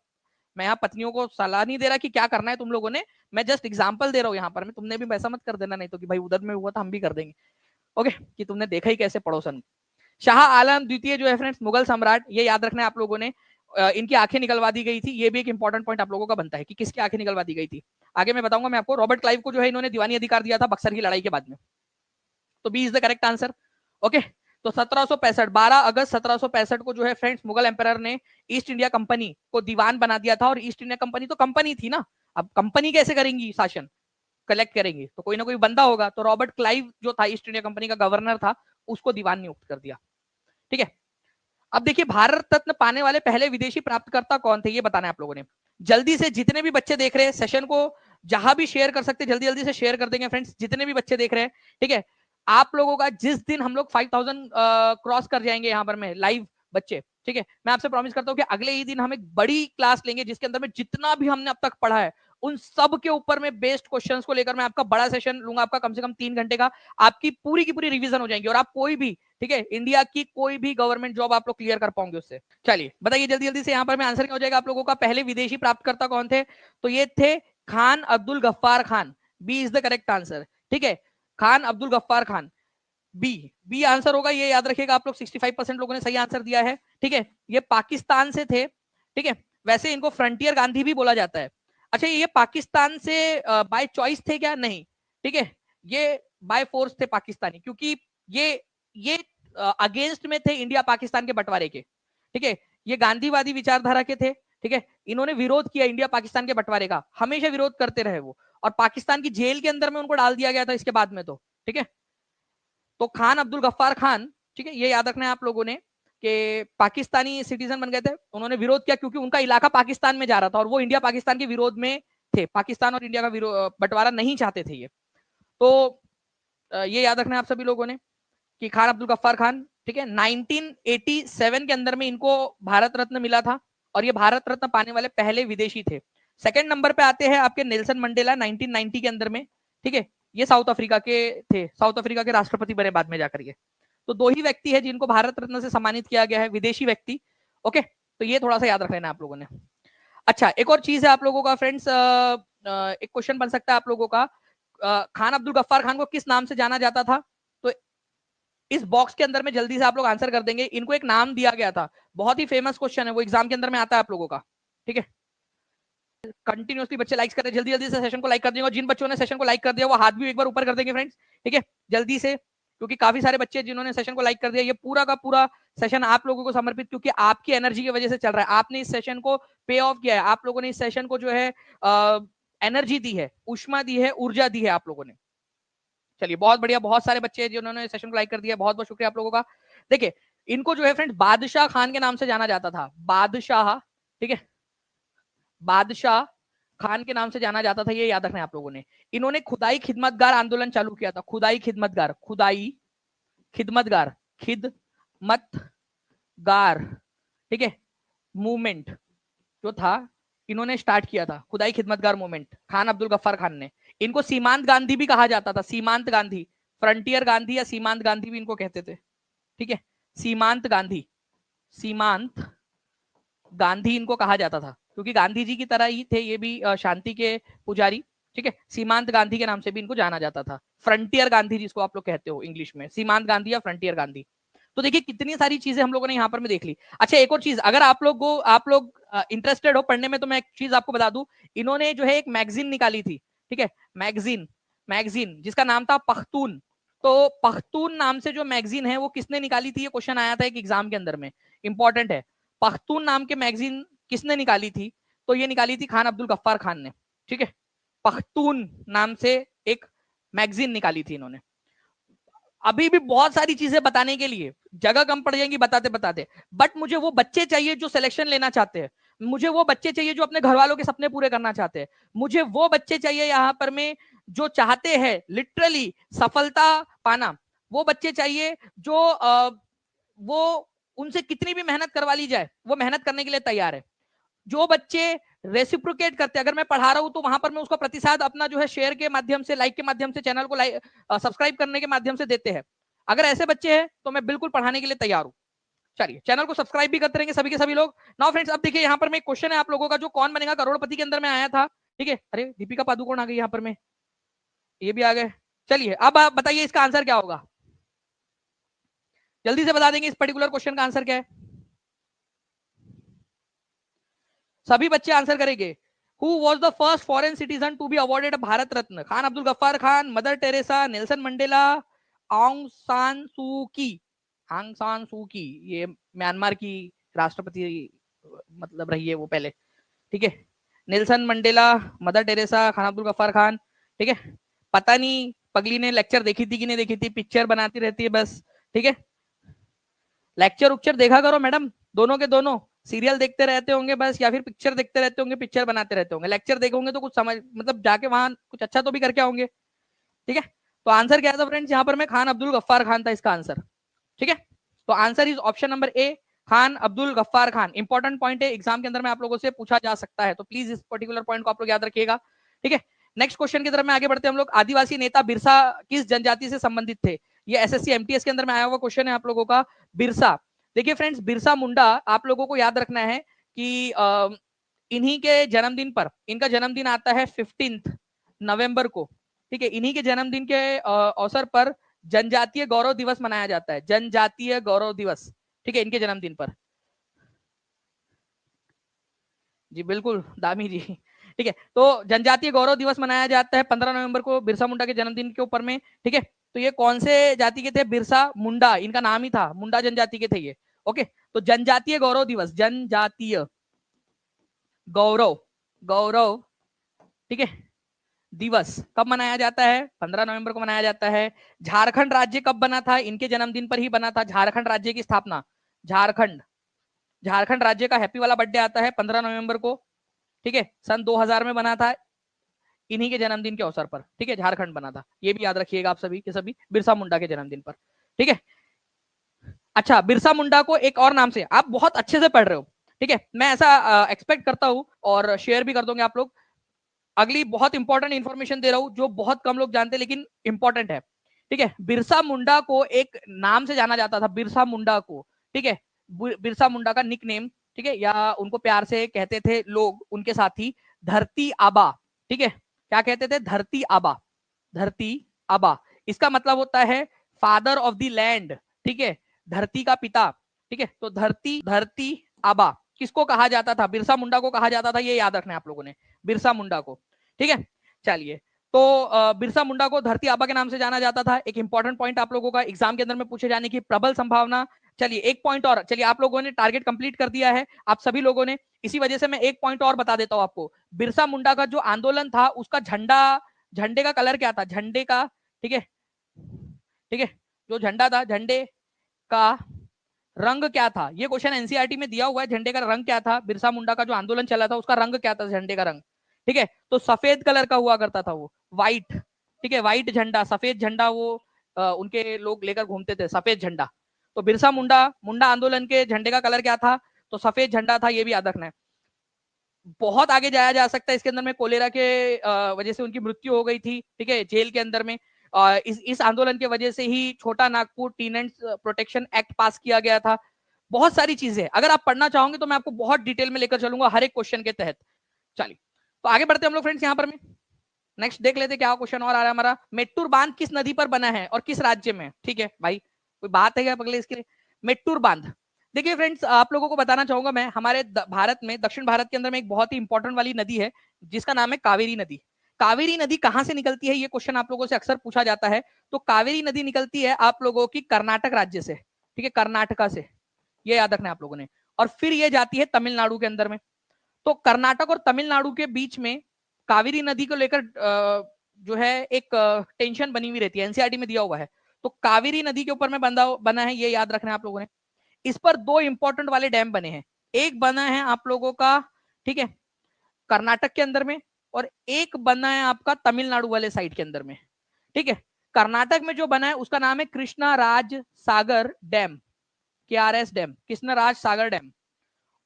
मैं यहाँ पत्नियों को सलाह नहीं दे रहा कि क्या करना है तुम लोगों ने, मैं जस्ट एग्जांपल दे रहा हूँ यहाँ पर। मैं तुमने भी वैसा मत कर देना, नहीं तो कि भाई उधर में हुआ था हम भी कर देंगे, ओके, कि तुमने देखा ही कैसे पड़ोसन। शाह आलम द्वितीय जो है फ्रेंड्स मुगल सम्राट, ये याद रखना है आप लोगों ने, इनकी आंखें निकलवा दी गई थी। ये भी एक इंपॉर्टेंट पॉइंट आप लोगों का बनता है कि किसकी आंखें निकलवा दी गई थी। आगे मैं बताऊंगा मैं आपको। रॉबर्ट क्लाइव को जो है इन्होंने दीवानी अधिकार दिया था बक्सर की लड़ाई के बाद में। तो B is the correct answer, okay. तो 1765 12 अगस्त 1765 को जो है फ्रेंड्स मुगल एम्पायर ने ईस्ट इंडिया कंपनी को दीवान बना दिया था। और ईस्ट इंडिया कंपनी तो कंपनी थी ना, अब कंपनी कैसे करेंगी शासन, कलेक्ट करेंगे तो कोई ना कोई बंदा होगा। तो रॉबर्ट क्लाइव जो था ईस्ट इंडिया कंपनी का गवर्नर था, उसको दीवान नियुक्त कर दिया, ठीक है। अब देखिए भारत रत्न पाने वाले पहले विदेशी प्राप्तकर्ता कौन थे, ये बताना है आप लोगों ने। जल्दी से जितने भी बच्चे देख रहे हैं सेशन को, जहां भी शेयर कर सकते जल्दी जल्दी से शेयर कर देंगे फ्रेंड्स, जितने भी बच्चे देख रहे हैं, ठीक है। आप लोगों का जिस दिन हम लोग 5000 क्रॉस कर जाएंगे यहाँ पर में लाइव बच्चे, ठीक है, मैं आपसे प्रॉमिस करता हूँ कि अगले ही दिन हम एक बड़ी क्लास लेंगे जिसके अंदर में जितना भी हमने अब तक पढ़ा है उन सब के ऊपर में बेस्ड क्वेश्चंस को लेकर मैं आपका बड़ा सेशन लूंगा, आपका कम से कम 3 घंटे का। आपकी पूरी की पूरी रिवीजन हो जाएंगी और आप कोई भी, ठीक है, इंडिया की कोई भी गवर्नमेंट जॉब आप लोग क्लियर कर पाओगे उससे। चलिए बताइए जल्दी जल्दी से, यहाँ पर मैं आंसर क्या हो जाएगा आप लोगों का। पहले विदेशी प्राप्तकर्ता कौन थे, तो ये थे Khan Abdul Ghaffar Khan. B is the correct answer, ठीक है, खान अब्दुल गफ्फार खान। बी आंसर होगा, ये याद रखिएगा आप लोग। 65% लोगों ने सही आंसर दिया है, ठीक है। ये पाकिस्तान से थे, ठीक है। वैसे इनको फ्रंटियर गांधी भी बोला जाता है। अच्छा ये पाकिस्तान से बाय चॉइस थे क्या, नहीं, ठीक है, ये बाय फोर्स थे पाकिस्तानी, क्योंकि ये अगेंस्ट में थे इंडिया पाकिस्तान के बंटवारे के, ठीक है। ये गांधीवादी विचारधारा के थे, ठीक है। इन्होंने विरोध किया इंडिया पाकिस्तान के बंटवारे का, हमेशा विरोध करते रहे वो, और पाकिस्तान की जेल के अंदर में उनको डाल दिया गया था इसके बाद में, तो ठीक है। तो खान अब्दुल गफ्फार खान, ठीक है, ये याद रखना है आप लोगों ने कि पाकिस्तानी सिटीजन बन गए थे। उन्होंने विरोध किया क्योंकि उनका इलाका पाकिस्तान में जा रहा था और वो इंडिया पाकिस्तान के विरोध में थे, पाकिस्तान और इंडिया का बंटवारा नहीं चाहते थे ये। तो ये याद रखना है आप सभी लोगों ने कि खान अब्दुल गफ्फार खान, ठीक है, 1987 के अंदर में इनको भारत रत्न मिला था और ये भारत रत्न पाने वाले पहले विदेशी थे। सेकंड नंबर पे आते हैं आपके नेल्सन मंडेला 1990 के अंदर में, ठीक है। ये साउथ अफ्रीका के थे, साउथ अफ्रीका के राष्ट्रपति बने बाद में जाकर के। तो दो ही व्यक्ति है जिनको भारत रत्न से सम्मानित किया गया है, विदेशी व्यक्ति, ओके। तो ये थोड़ा सा याद रख लेना आप लोगों ने। अच्छा एक और चीज है आप लोगों का फ्रेंड्स, एक क्वेश्चन बन सकता है आप लोगों का, खान अब्दुल गफ्फार खान को किस नाम से जाना जाता था। तो इस बॉक्स के अंदर में जल्दी से आप लोग आंसर कर देंगे। इनको एक नाम दिया गया था, बहुत ही फेमस क्वेश्चन है, वो एग्जाम के अंदर में आता है आप लोगों का, ठीक है। कंटिन्यूअसली बच्चे लाइक कर रहे हैं, जल्दी जल्दी से सेशन को लाइक कर देंगे। जिन बच्चों ने सेशन को लाइक कर दिया वो हाथ भी एक बार ऊपर कर देंगे फ्रेंड्स, ठीक है, जल्दी से, क्योंकि काफी सारे बच्चे जिन्होंने सेशन को लाइक कर दिया। ये पूरा का पूरा सेशन आप लोगों को समर्पित, क्योंकि आपकी एनर्जी की वजह से चल रहा है। आपने इस सेशन को पे ऑफ किया है, आप लोगों ने इस सेशन को जो है एनर्जी दी है, उष्मा दी है, ऊर्जा दी है आप लोगों ने। चलिए बहुत बढ़िया, बहुत सारे बच्चे जिन्होंने सेशन को लाइक कर दिया, बहुत बहुत शुक्रिया आप लोगों का। देखिए इनको जो है फ्रेंड्स बादशाह खान के नाम से जाना जाता था, बादशाह, ठीक है, बादशाह खान के नाम से जाना जाता था, ये याद रखना है आप लोगों ने। इन्होंने खुदाई खिदमतगार आंदोलन चालू किया था, खुदाई खिदमतगार, खुदाई खिदमतगार, खिदमतगार, ठीक है, मूवमेंट जो था इन्होंने स्टार्ट किया था, खुदाई खिदमतगार मूवमेंट, खान अब्दुल गफ्फार खान ने। इनको सीमांत गांधी भी कहा जाता था, सीमांत गांधी, फ्रंटियर गांधी या सीमांत गांधी भी इनको कहते थे, ठीक है। सीमांत गांधी, सीमांत गांधी इनको कहा जाता था, क्योंकि गांधी जी की तरह ही थे ये भी शांति के पुजारी, ठीक है। सीमांत गांधी के नाम से भी इनको जाना जाता था, फ्रंटियर गांधी जिसको आप लोग कहते हो इंग्लिश में, सीमांत गांधी या फ्रंटियर गांधी। तो देखिए कितनी सारी चीजें हम लोगों ने यहाँ पर में देख ली। अच्छा एक और चीज, अगर आप लोग इंटरेस्टेड हो पढ़ने में, तो मैं एक चीज आपको बता दूं, इन्होंने जो है एक मैगजीन निकाली थी, ठीक है, मैगजीन, मैगजीन जिसका नाम था पख्तून। तो पख्तून नाम से जो मैगजीन है वो किसने निकाली थी, ये क्वेश्चन आया था एक एग्जाम के अंदर में, इंपॉर्टेंट है। पख्तून नाम के मैगजीन किसने निकाली थी, तो ये निकाली थी खान अब्दुल गफ्फार खान ने, ठीक है। पख्तून नाम से एक मैगजीन निकाली थी इन्होंने। अभी भी बहुत सारी चीजें बताने के लिए, जगह कम पड़ जाएंगी बताते बताते, बट मुझे वो बच्चे चाहिए जो सिलेक्शन लेना चाहते हैं, मुझे वो बच्चे चाहिए जो अपने घर वालों के सपने पूरे करना चाहते हैं, मुझे वो बच्चे चाहिए यहाँ पर में जो चाहते हैं लिटरली सफलता पाना, वो बच्चे चाहिए जो वो उनसे कितनी भी मेहनत करवा ली जाए वो मेहनत करने के लिए तैयार है, जो बच्चे रेसिप्रोकेट करते हैं, अगर मैं पढ़ा रहा हूं तो वहां पर मैं उसका प्रतिसाद अपना जो है शेयर के माध्यम से, लाइक के माध्यम से, चैनल को लाइक सब्सक्राइब करने के माध्यम से देते हैं, अगर ऐसे बच्चे हैं तो मैं बिल्कुल पढ़ाने के लिए तैयार हूं। चलिए चैनल को सब्सक्राइब भी करते रहेंगे सभी के सभी लोग। नाउ फ्रेंड्स अब देखिए यहाँ पर मैं क्वेश्चन है आप लोगों का, जो कौन बनेगा करोड़पति के अंदर में आया था, ठीक है। अरे दीपिका पादुकोण आ गई यहाँ पर में, ये भी आ गए। चलिए अब आप बताइए इसका आंसर क्या होगा, जल्दी से बता देंगे इस पर्टिकुलर क्वेश्चन का आंसर क्या है, सभी बच्चे आंसर करेंगे। Who was the first foreign citizen to be awarded a Bharat Ratna? Khan Abdul Ghaffar Khan, Mother Teresa, Nelson Mandela, Aung San सू की। आंग सान सू की ये म्यांमार की राष्ट्रपति मतलब रही है वो पहले, ठीक है। Nelson Mandela, Mother Teresa, Khan Abdul Ghaffar Khan, ठीक है। पता नहीं पगली ने लेक्चर देखी थी कि नहीं देखी थी, पिक्चर बनाती रहती है बस, ठीक है। लेक्चर उक्चर देखा करो मैडम, दोनों के दोनों सीरियल देखते रहते होंगे बस, या फिर पिक्चर देखते रहते होंगे, पिक्चर बनाते रहते होंगे, लेक्चर देखोगे तो कुछ समझ मतलब जाके वहां कुछ अच्छा तो भी करके आओगे, ठीक है। तो आंसर क्या था फ्रेंड्स, यहाँ पर मैं खान अब्दुल गफ्फार खान था इसका आंसर, ठीक है। तो answer is option number A, Khan Abdul Ghaffar Khan. Important point है, एग्जाम के अंदर में आप लोगों से पूछा जा सकता है, तो प्लीज इस पर्टिकुलर पॉइंट को आप लोग याद रखिएगा, ठीक है। नेक्स्ट क्वेश्चन की तरफ में आगे बढ़ते हैं हम लोग। आदिवासी नेता बिरसा किस जनजाति से संबंधित थे? ये एसएससी एमटीएस के अंदर में आया हुआ क्वेश्चन है आप लोगों का। बिरसा, देखिए फ्रेंड्स बिरसा मुंडा आप लोगों को याद रखना है कि इन्हीं के जन्मदिन पर, इनका जन्मदिन आता है 15 नवंबर को, ठीक है। इन्हीं के जन्मदिन के अवसर पर जनजातीय गौरव दिवस मनाया जाता है, जनजातीय गौरव दिवस, ठीक है, इनके जन्मदिन पर। जी बिल्कुल दामी जी, ठीक है। तो जनजातीय गौरव दिवस मनाया जाता है 15 नवंबर को बिरसा मुंडा के जन्मदिन के ऊपर में, ठीक है। तो ये कौन से जाति के थे? बिरसा मुंडा, इनका नाम ही था, मुंडा जनजाति के थे ये, ओके। तो जनजातीय गौरव दिवस, जनजातीय गौरव गौरव, ठीक है, दिवस कब मनाया जाता है? 15 नवंबर को मनाया जाता है। झारखंड राज्य कब बना था? इनके जन्मदिन पर ही बना था झारखंड राज्य की स्थापना। झारखंड, झारखंड राज्य का हैप्पी वाला बर्थडे आता है 15 नवंबर को, ठीक है। सन 2000 में बना था इन्हीं के जन्मदिन के अवसर पर, ठीक है, झारखंड बना था, ये भी याद रखिएगा आप सभी के सभी, बिरसा मुंडा के जन्मदिन पर, ठीक है। अच्छा, बिरसा मुंडा को एक और नाम से, आप बहुत अच्छे से पढ़ रहे हो, ठीक है, मैं ऐसा एक्सपेक्ट करता हूं और शेयर भी कर दोगे आप लोग। अगली बहुत इंपॉर्टेंट इंफॉर्मेशन दे रहा हूं जो बहुत कम लोग जानते हैं लेकिन इंपॉर्टेंट है, ठीक है। बिरसा मुंडा को एक नाम से जाना जाता था, बिरसा मुंडा को, ठीक है, बिरसा मुंडा का निक नेम, ठीक है, या उनको प्यार से कहते थे लोग उनके साथी, धरती आबा, ठीक है। क्या कहते थे? धरती आबा, धरती आबा। इसका मतलब होता है फादर ऑफ द लैंड, ठीक है, धरती का पिता, ठीक है। तो धरती, धरती आबा किसको कहा जाता था? बिरसा मुंडा को कहा जाता था, ये याद रखना है आप लोगों ने, बिरसा मुंडा को, ठीक है। चलिए, तो बिरसा मुंडा को धरती आबा के नाम से जाना जाता था। एक इंपॉर्टेंट पॉइंट आप लोगों का एग्जाम के अंदर में पूछे जाने की प्रबल संभावना। चलिए एक पॉइंट और, चलिए आप लोगों ने टारगेट कंप्लीट कर दिया है आप सभी लोगों ने, इसी वजह से मैं एक पॉइंट और बता देता हूं आपको। बिरसा मुंडा का जो आंदोलन था उसका झंडा, झंडे का कलर क्या था? झंडे का, ठीक है, ठीक है, जो झंडा था झंडे का रंग क्या था? ये क्वेश्चन एनसीईआरटी में दिया हुआ है, झंडे का रंग क्या था? बिरसा मुंडा का जो आंदोलन चला था उसका रंग क्या था? झंडे का रंग, ठीक है। तो सफेद कलर का हुआ करता था वो, व्हाइट, ठीक है, व्हाइट झंडा, सफेद झंडा वो उनके लोग लेकर घूमते थे, सफेद झंडा। तो बिरसा मुंडा, मुंडा आंदोलन के झंडे का कलर क्या था? तो सफेद झंडा था, ये भी याद रखना है। बहुत आगे जाया जा सकता है इसके अंदर में, कोलेरा के वजह से उनकी मृत्यु हो गई थी, ठीक है, जेल के अंदर में। इस आंदोलन की वजह से ही छोटा नागपुर टीनेंट्स प्रोटेक्शन एक्ट पास किया गया था। बहुत सारी चीजें, अगर आप पढ़ना चाहोगे तो मैं आपको बहुत डिटेल में लेकर चलूंगा हर एक क्वेश्चन के तहत। चलिए तो आगे बढ़ते हैं हम लोग फ्रेंड्स, यहाँ पर में नेक्स्ट देख लेते क्या क्वेश्चन और आ रहा है हमारा। मेट्टूर बांध किस नदी पर बना है और किस राज्य में? ठीक है भाई, कोई बात है क्या अगले इसके लिए? मेट्टूर बांध, देखिए फ्रेंड्स आप लोगों को बताना चाहूंगा मैं, हमारे भारत में, दक्षिण भारत के अंदर में एक बहुत ही इंपॉर्टेंट वाली नदी है जिसका नाम है कावेरी नदी। कावेरी नदी कहां से निकलती है ये क्वेश्चन आप लोगों से अक्सर पूछा जाता है। तो कावेरी नदी निकलती है आप लोगों की कर्नाटक राज्य से, ठीक है, कर्नाटका से, ये याद रखना है आप लोगों ने। और फिर ये जाती है तमिलनाडु के अंदर में। तो कर्नाटक और तमिलनाडु के बीच में कावेरी नदी को लेकर जो है एक टेंशन बनी हुई रहती है, एनसीईआरटी में दिया हुआ है। तो कावेरी नदी के ऊपर में बना है, ये याद रखना है आप लोगों ने। इस पर दो इंपॉर्टेंट वाले डैम बने हैं, एक बना है आप लोगों का, ठीक है, कर्नाटक के अंदर में, और एक बना है आपका तमिलनाडु वाले साइड के अंदर में, ठीक है। कर्नाटक में जो बना है उसका नाम है कृष्णा राज सागर dam, KRS dam, Krishna Raj सागर डैम।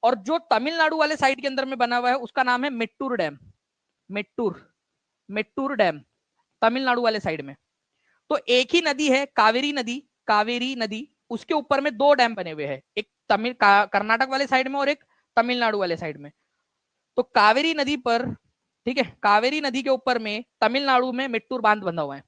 और जो तमिलनाडु वाले साइड के अंदर में बना हुआ है उसका नाम है मेट्टूर डैम, मेट्टूर डैम, तमिलनाडु वाले साइड में। तो एक ही नदी है कावेरी नदी, उसके ऊपर में दो डैम बने हुए हैं, एक कर्नाटक वाले साइड में और एक तमिलनाडु वाले साइड में। तो कावेरी नदी पर, ठीक है, कावेरी नदी के ऊपर में तमिलनाडु में मेट्टूर बांध बंधा हुआ है,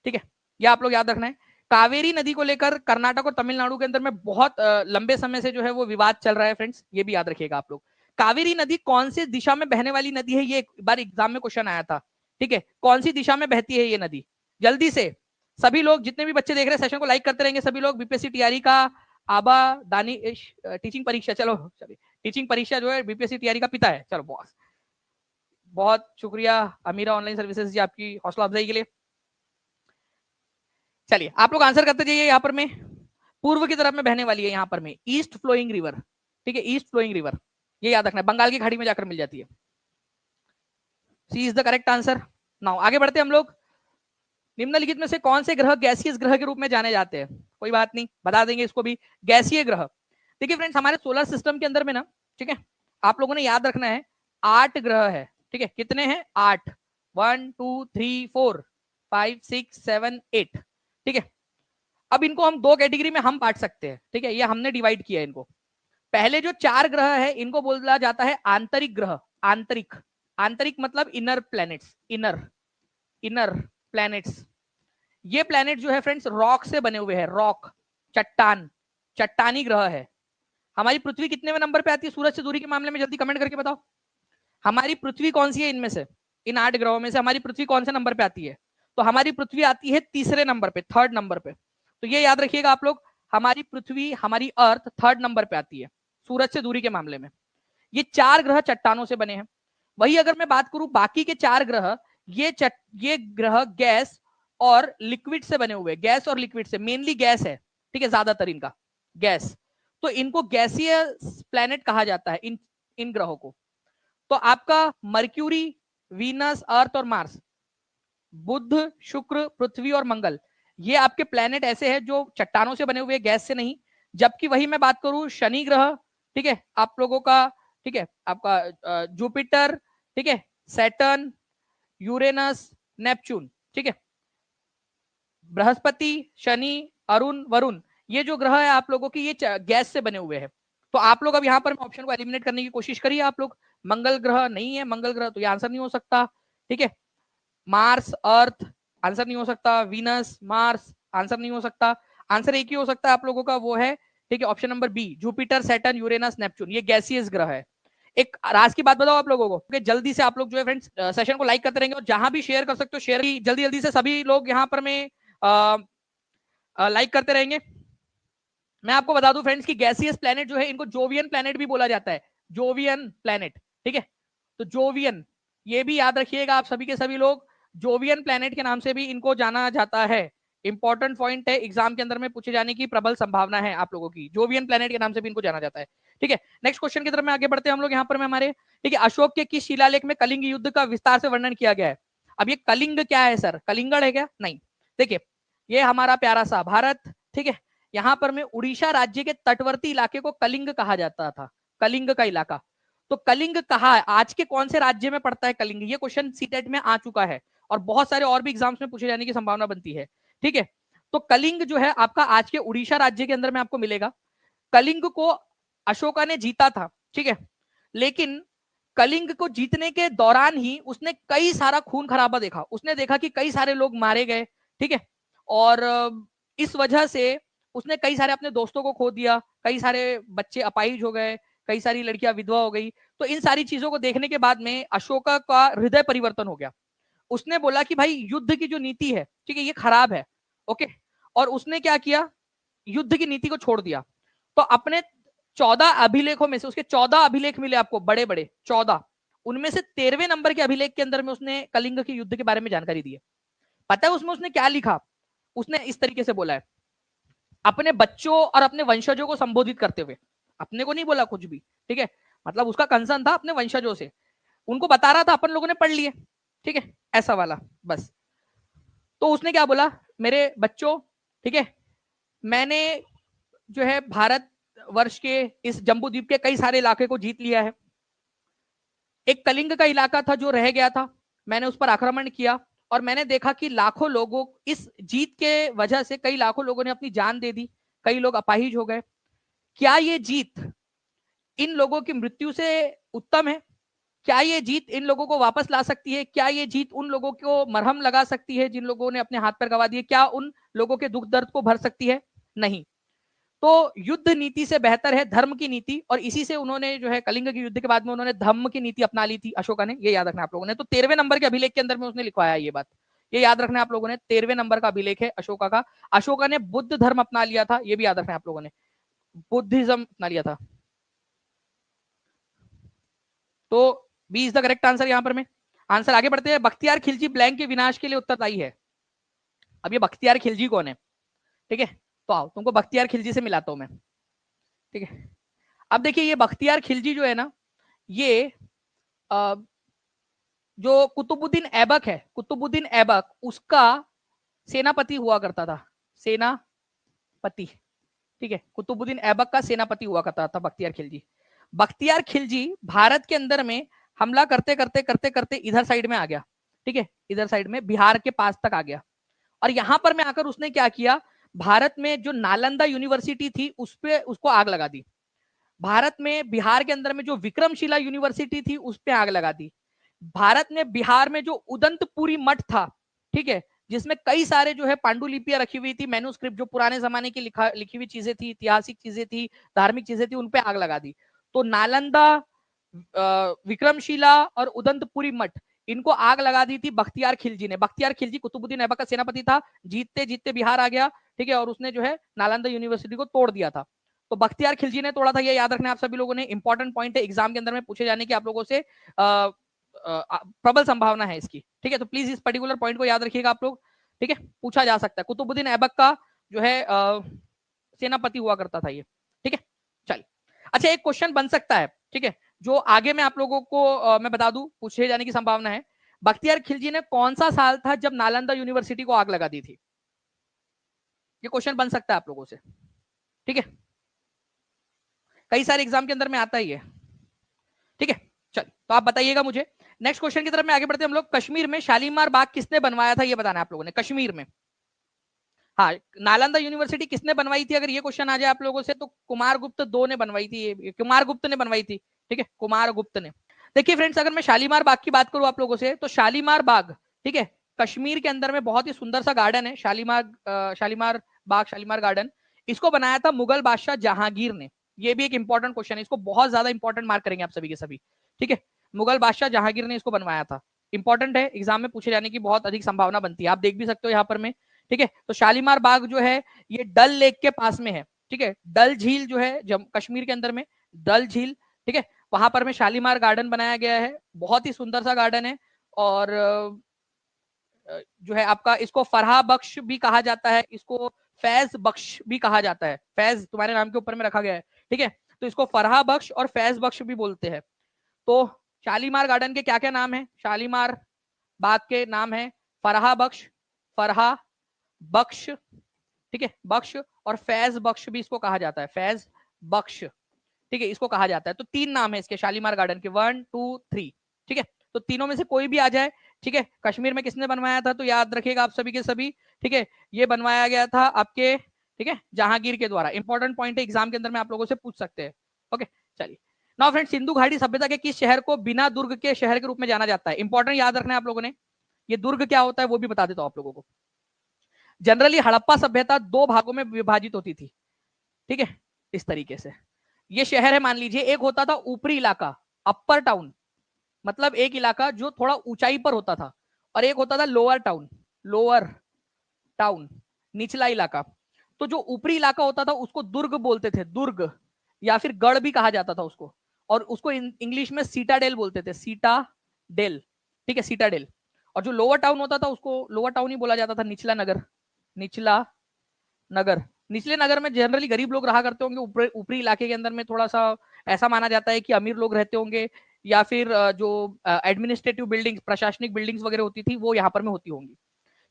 ठीक है, ये आप लोग याद रखना है। कावेरी नदी को लेकर कर्नाटक और तमिलनाडु के अंदर में बहुत लंबे समय से जो है वो विवाद चल रहा है फ्रेंड्स, ये भी याद रखिएगा आप लोग। कावेरी नदी कौन सी दिशा में बहने वाली नदी है, ये एक बार एग्जाम में क्वेश्चन आया था, ठीक है, कौन सी दिशा में बहती है ये नदी। जल्दी से सभी लोग, जितने भी बच्चे देख रहे हैं सेशन को लाइक करते रहेंगे सभी लोग। बीपीएससी तैयारी का आबा दानिश टीचिंग परीक्षा, चलो चलिए, टीचिंग परीक्षा जो है बीपीएससी तैयारी का पिता है, चलो बॉस, बहुत शुक्रिया अमीरा ऑनलाइन सर्विसेज जी आपकी हौसला अफजाई के लिए। चलिए आप लोग आंसर करते जाइए। यहाँ पर में पूर्व की तरफ में बहने वाली है, यहाँ पर में ईस्ट फ्लोइंग रिवर, ठीक है, ईस्ट फ्लोइंग रिवर, ये याद रखना है, बंगाल की खाड़ी में जाकर मिल जाती है। C is the correct answer. Now आगे बढ़ते हम लोग। निम्नलिखित में से कौन से ग्रह गैसीय ग्रह के रूप में जाने जाते हैं, कोई बात नहीं, बता देंगे इसको भी, गैसीय ग्रह। देखिए फ्रेंड्स, हमारे सोलर सिस्टम के अंदर में ना, ठीक है, आप लोगों ने याद रखना है 8 ग्रह है, ठीक है, कितने हैं 8, 1 2 3 4 5 6 7 8, ठीक है। अब इनको हम दो कैटेगरी में हम बांट सकते हैं, ठीक है, ये हमने डिवाइड किया है इनको। पहले जो 4 ग्रह है इनको बोला जाता है आंतरिक ग्रह, आंतरिक मतलब इनर प्लैनेट्स, इनर प्लैनेट्स। ये प्लैनेट जो है फ्रेंड्स रॉक से बने हुए हैं, रॉक, चट्टानी ग्रह है। हमारी पृथ्वी कितने नंबर पे आती है सूरज से दूरी के मामले में, जल्दी कमेंट करके बताओ। हमारी पृथ्वी कौन सी है इनमें से, इन 8 ग्रहों में से हमारी पृथ्वी कौन से नंबर पे आती है? तो हमारी पृथ्वी आती है तीसरे नंबर पे, थर्ड नंबर पे। तो ये याद रखिएगा आप लोग, हमारी पृथ्वी, हमारी अर्थ थर्ड नंबर पे आती है सूरज से दूरी के मामले में। ये 4 ग्रह चट्टानों से बने हैं। वही अगर मैं बात करूं बाकी के 4 ग्रह, ये ग्रह गैस और लिक्विड से बने हुए, गैस और लिक्विड से, मेनली गैस है, ठीक है, ज्यादातर इनका गैस। तो इनको गैसीय प्लैनेट कहा जाता है, इन ग्रहों को। तो आपका मर्क्यूरी, वीनस, अर्थ और मार्स, बुध, शुक्र, पृथ्वी और मंगल, ये आपके प्लैनेट ऐसे हैं जो चट्टानों से बने हुए, गैस से नहीं। जबकि वही मैं बात करूं शनि ग्रह, ठीक है, आप लोगों का, ठीक है, आपका जुपिटर, ठीक है, सैटर्न, यूरेनस, नेपच्यून, ठीक है, बृहस्पति, शनि, अरुण, वरुण, ये जो ग्रह है आप लोगों की, ये गैस से बने हुए हैं। तो आप लोग अब यहाँ पर ऑप्शन को एलिमिनेट करने की कोशिश करिए आप लोग। मंगल ग्रह नहीं है, मंगल ग्रह तो ये आंसर नहीं हो सकता, ठीक है। मार्स, अर्थ आंसर नहीं हो सकता, वीनस, मार्स आंसर नहीं हो सकता। आंसर एक ही हो सकता है आप लोगों का, वो है, ठीक है, option number B, Jupiter, Saturn, Uranus, Neptune, ये गैसियस ग्रह है। एक राज की बात बताओ आप लोगों को कि जल्दी से आप लोग जो है फ्रेंड्स सेशन को लाइक करते रहेंगे और जहां भी शेयर कर सकते हो शेयर, जल्दी जल्दी से सभी लोग यहाँ पर में लाइक करते रहेंगे। मैं आपको बता दूं फ्रेंड्स कि गैसियस प्लैनेट जो है इनको जोवियन प्लैनेट भी बोला जाता है, जोवियन प्लैनेट, ठीक है। तो जोवियन, ये भी याद रखिएगा आप सभी के सभी लोग, जोवियन प्लैनेट के नाम से भी इनको जाना जाता है। इंपॉर्टेंट पॉइंट है, एग्जाम के अंदर में पूछे जाने की प्रबल संभावना है आप लोगों की, जोवियन प्लैनेट के नाम से भी इनको जाना जाता है, ठीक है। नेक्स्ट क्वेश्चन की तरफ में आगे बढ़ते हैं हम लोग। यहाँ पर में हमारे, ठीक है, अशोक के किस शिलालेख में कलिंग युद्ध का विस्तार से वर्णन किया गया है? अब ये कलिंग क्या है सर, कलिंगड़ है क्या? नहीं, देखिए ये हमारा प्यारा सा भारत, ठीक है, यहाँ पर में उड़ीसा राज्य के तटवर्ती इलाके को कलिंग कहा जाता था, कलिंग का इलाका। तो कलिंग कहा आज के कौन से राज्य में पड़ता है कलिंग? ये क्वेश्चन सीटेट में आ चुका है और बहुत सारे और भी एग्जाम्स में पूछे जाने की संभावना बनती है, ठीक है। तो कलिंग जो है आपका आज के उड़ीसा राज्य के अंदर में आपको मिलेगा। कलिंग को अशोका ने जीता था, ठीक है, लेकिन कलिंग को जीतने के दौरान ही उसने कई सारा खून खराबा देखा, उसने देखा कि कई सारे लोग मारे गए, ठीक है, और इस वजह से उसने कई सारे अपने दोस्तों को खो दिया, कई सारे बच्चे अपाहिज हो गए, कई सारी लड़कियां विधवा हो गई। तो इन सारी चीजों को देखने के बाद में अशोका का हृदय परिवर्तन हो गया। उसने बोला कि भाई युद्ध की जो नीति है, ठीक है, ये खराब है, ओके, और उसने क्या किया, युद्ध की नीति को छोड़ दिया। तो अपने 14 अभिलेखों में से, उसके 14 अभिलेख मिले आपको बड़े बड़े 14, उनमें से 13वें नंबर के अभिलेख के अंदर में उसने कलिंग के युद्ध के बारे में जानकारी दी है। पता है उसमें उसने क्या लिखा? उसने इस तरीके से बोला है, अपने बच्चों और अपने वंशजों को संबोधित करते हुए, अपने को नहीं बोला कुछ भी, ठीक है, मतलब उसका कंसर्न था अपने वंशजों से, उनको बता रहा था अपन लोगों ने पढ़ लिए, ठीक है, ऐसा वाला बस। तो उसने क्या बोला, मेरे बच्चों, ठीक है, मैंने जो है भारत वर्ष के इस जम्बू द्वीप के कई सारे इलाके को जीत लिया है। एक कलिंग का इलाका था जो रह गया था, मैंने उस पर आक्रमण किया और मैंने देखा कि लाखों लोगों, इस जीत के वजह से कई लाखों लोगों ने अपनी जान दे दी, कई लोग अपाहिज हो गए। क्या ये जीत इन लोगों की मृत्यु से उत्तम है? क्या ये जीत इन लोगों को वापस ला सकती है? क्या ये जीत उन लोगों को मरहम लगा सकती है जिन लोगों ने अपने हाथ पैर गंवा दिए? क्या उन लोगों के दुख दर्द को भर सकती है? नहीं। तो युद्ध नीति से बेहतर है धर्म की नीति, और इसी से उन्होंने जो है कलिंग के युद्ध के बाद में उन्होंने धर्म की नीति अपना ली थी अशोका ने, ये याद रखना आप लोगों ने। तो 13वें नंबर के अभिलेख के अंदर में उसने लिखवाया ये बात, ये याद रखना आप लोगों ने। 13वें नंबर का अभिलेख है अशोका का। अशोका ने बुद्ध धर्म अपना लिया था, ये भी याद रखना आप लोगों ने, बुद्धिज्म अपना लिया था। तो B is the correct answer यहां पर में। आंसर आगे बढ़ते हैं। बख्तियार खिलजी ब्लैंक के विनाश के लिए उत्तरदायी है। अब ये बख्तियार खिलजी कौन है, ठीक है, तो आओ तुमको बख्तियार खिलजी से मिलाता हूं मैं, ठीक है। अब देखिए ये बख्तियार खिलजी जो है ना, ये जो कुतुबुद्दीन ऐबक है, कुतुबुद्दीन ऐबक उसका सेनापति हुआ करता था, सेनापति, ठीक है, कुतुबुद्दीन ऐबक का सेनापति हुआ करता था बख्तियार खिलजी। बख्तियार खिलजी भारत के अंदर में हमला करते करते करते करते इधर साइड में आ गया, ठीक है, इधर साइड में बिहार के पास तक आ गया, और यहां पर में आकर उसने क्या किया, भारत में जो नालंदा यूनिवर्सिटी थी उस पे उसको आग लगा दी। भारत में बिहार के अंदर में जो विक्रमशिला यूनिवर्सिटी थी उस पे आग लगा दी। भारत में बिहार में जो उदंतपुरी मठ था, ठीक है, जिसमें कई सारे जो है पांडुलिपियां रखी हुई थी, मैन्युस्क्रिप्ट जो पुराने जमाने की लिखी हुई चीजें थी, ऐतिहासिक चीजें थी, धार्मिक चीजें थी, उन पे आग लगा दी। तो नालंदा, विक्रमशिला और उदंतपुरी मठ, इनको आग लगा दी थी बख्तियार खिलजी ने। बख्तियार खिलजी कुतुबुद्दीन ऐबक का सेनापति था, जीतते जीतते बिहार आ गया, ठीक है, और उसने जो है नालंदा यूनिवर्सिटी को तोड़ दिया था। तो बख्तियार खिलजी ने तोड़ा था, ये याद रखना आप सभी लोगों ने, इंपॉर्टेंट पॉइंट है, एग्जाम के अंदर में पूछे जाने की आप लोगों से प्रबल संभावना है इसकी, ठीक है। तो प्लीज इस पर्टिकुलर पॉइंट को याद रखिएगा आप लोग, ठीक है, पूछा जा सकता है। कुतुबुद्दीन ऐबक का जो है सेनापति हुआ करता था ये, ठीक है। चलिए, अच्छा एक क्वेश्चन बन सकता है, ठीक है, जो आगे में आप लोगों को मैं बता दूं पूछे जाने की संभावना है। बख्तियार खिलजी ने कौन सा साल था जब नालंदा यूनिवर्सिटी को आग लगा दी थी? ये क्वेश्चन बन सकता है आप लोगों से, ठीक है, कई सारे एग्जाम के अंदर में आता ही है, ठीक है। चलिए, तो आप बताइएगा मुझे। नेक्स्ट क्वेश्चन की तरफ में आगे बढ़ते हैं हम लोग। कश्मीर में शालीमार बाग किसने बनवाया था, ये बताना है आप लोगों ने। कश्मीर में, हाँ, नालंदा यूनिवर्सिटी किसने बनवाई थी, अगर ये क्वेश्चन आ जाए आप लोगों से, तो कुमार गुप्त दो ने बनवाई थी, कुमार गुप्त ने बनवाई थी, ठीक है, कुमार गुप्त ने। देखिए फ्रेंड्स, अगर मैं शालीमार बाग की बात करूं आप लोगों से, तो शालीमार बाग, ठीक है, कश्मीर के अंदर में बहुत ही सुंदर सा गार्डन है, शालीमार बाग, शालीमार गार्डन। इसको बनाया था मुगल बादशाह जहांगीर ने। ये भी एक इंपॉर्टेंट क्वेश्चन है, इसको बहुत ज्यादा इंपॉर्टेंट मार्क करेंगे आप सभी के सभी, ठीक है। मुगल बादशाह जहांगीर ने इसको बनवाया था, इंपॉर्टेंट है, एग्जाम में पूछे जाने की बहुत अधिक संभावना बनती है, आप देख भी सकते हो यहाँ पर में, ठीक है। तो शालीमार बाग जो है ये डल लेक के पास में है, ठीक है, डल झील जो है कश्मीर के अंदर में, डल झील, ठीक है, वहां पर में शालीमार गार्डन बनाया गया है, बहुत ही सुंदर सा गार्डन है। और जो है आपका, इसको फरहा बख्श भी कहा जाता है, इसको फैज बख्श भी कहा जाता है, फैज तुम्हारे नाम के ऊपर में रखा गया है, ठीक है, तो इसको फरहा बख्श और फैज बख्श भी बोलते हैं। तो शालीमार गार्डन के क्या क्या नाम है, शालीमार बाग के नाम है फरहा बख्श, फरहा बख्श, ठीक है, बख्श, और फैज बख्श भी इसको कहा जाता है, फैज बख्श, ठीक है, इसको कहा जाता है। तो तीन नाम है इसके शालीमार गार्डन के, 1 2 3, ठीक है। तो तीनों में से कोई भी आ जाए, ठीक है। कश्मीर में किसने बनवाया था, तो याद रखिएगा आप सभी के सभी, ठीक है, ये बनवाया गया था आपके, ठीक है, जहांगीर के द्वारा। इंपॉर्टेंट पॉइंट है, एग्जाम के अंदर में आप लोगों से पूछ सकते हैं, ओके। चलिए, नाउ फ्रेंड, सिंधु घाटी सभ्यता के किस शहर को बिना दुर्ग के शहर के रूप में जाना जाता है? इंपॉर्टेंट याद रखना है आप लोगों ने। ये दुर्ग क्या होता है वो भी बता देता हूं आप लोगों को। जनरली हड़प्पा सभ्यता दो भागों में विभाजित होती थी, ठीक है, इस तरीके से। ये शहर है, मान लीजिए, एक होता था ऊपरी इलाका, अपर टाउन, मतलब एक इलाका जो थोड़ा ऊंचाई पर होता था, और एक होता था लोअर टाउन, लोअर टाउन, निचला इलाका। तो जो ऊपरी इलाका होता था उसको दुर्ग बोलते थे, दुर्ग, या फिर गढ़ भी कहा जाता था उसको, और उसको इंग्लिश में सीटाडेल बोलते थे, सीटाडेल, ठीक है, सीटाडेल। और जो लोअर टाउन होता था उसको लोअर टाउन ही बोला जाता था, निचला नगर, निचला नगर। निचले नगर में जनरली गरीब लोग रहा करते होंगे, ऊपरी इलाके के अंदर में थोड़ा सा ऐसा माना जाता है कि अमीर लोग रहते होंगे, या फिर जो एडमिनिस्ट्रेटिव बिल्डिंग्स, प्रशासनिक बिल्डिंग्स वगैरह होती थी वो यहाँ पर में होती होंगी,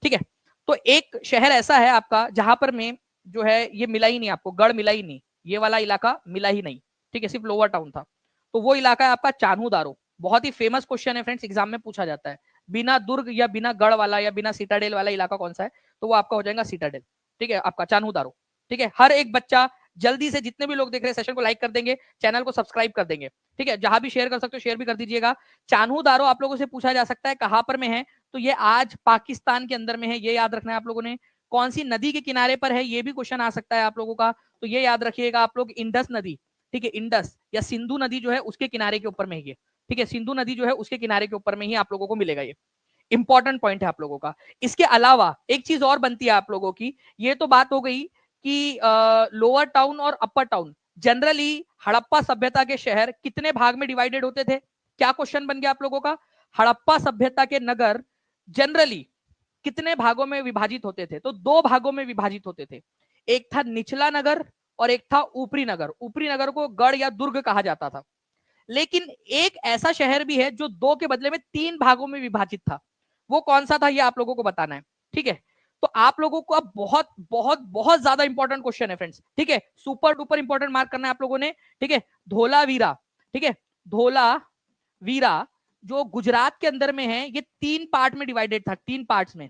ठीक है। तो एक शहर ऐसा है आपका जहां पर में जो है ये मिला ही नहीं आपको, गढ़ मिला ही नहीं, ये वाला इलाका मिला ही नहीं, ठीक है, सिर्फ लोअर टाउन था। तो वो इलाका है आपका चान्हू दारो। बहुत ही फेमस क्वेश्चन है फ्रेंड्स, एग्जाम में पूछा जाता है, बिना दुर्ग या बिना गढ़ वाला या बिना सीटाडेल वाला इलाका कौन सा है, तो वो आपका हो जाएगा सीटाडेल, ठीक है, आपका चान्हू दारो, ठीक है। हर एक बच्चा जल्दी से, जितने भी लोग देख रहे हैं सेशन को लाइक कर देंगे, चैनल को सब्सक्राइब कर देंगे, ठीक है, जहां भी शेयर कर सकते हो शेयर भी कर दीजिएगा। चान्हू दारो आप लोगों से पूछा जा सकता है कहां पर में है, तो ये आज पाकिस्तान के अंदर में है, ये याद रखना है आप लोगों ने। कौन सी नदी के किनारे पर है, ये भी क्वेश्चन आ सकता है आप लोगों का, तो ये याद रखिएगा आप लोग, इंडस नदी, ठीक है, इंडस या सिंधु नदी जो है उसके किनारे के ऊपर में ही है, ठीक है, सिंधु नदी जो है उसके किनारे के ऊपर में ही आप लोगों को मिलेगा। ये इंपॉर्टेंट पॉइंट है आप लोगों का। इसके अलावा एक चीज और बनती है आप लोगों की, ये तो बात हो गई कि लोअर टाउन और अपर टाउन, जनरली हड़प्पा सभ्यता के शहर कितने भाग में डिवाइडेड होते थे, क्या क्वेश्चन बन गया आप लोगों का, हड़प्पा सभ्यता के नगर जनरली कितने भागों में विभाजित होते थे, तो दो भागों में विभाजित होते थे, एक था निचला नगर और एक था ऊपरी नगर। ऊपरी नगर को गढ़ या दुर्ग कहा जाता था। लेकिन एक ऐसा शहर भी है जो दो के बदले में तीन भागों में विभाजित था, वो कौन सा था ये आप लोगों को बताना है, ठीक है। तो आप लोगों को अब बहुत बहुत बहुत ज्यादा इंपॉर्टेंट क्वेश्चन है फ्रेंड्स, ठीक है, सुपर डुपर इंपॉर्टेंट मार्क करना है आप लोगों ने, ठीक है। धोलावीरा, ठीक है, धोलावीरा जो गुजरात के अंदर में है, ये तीन पार्ट में डिवाइडेड था, तीन पार्ट्स में।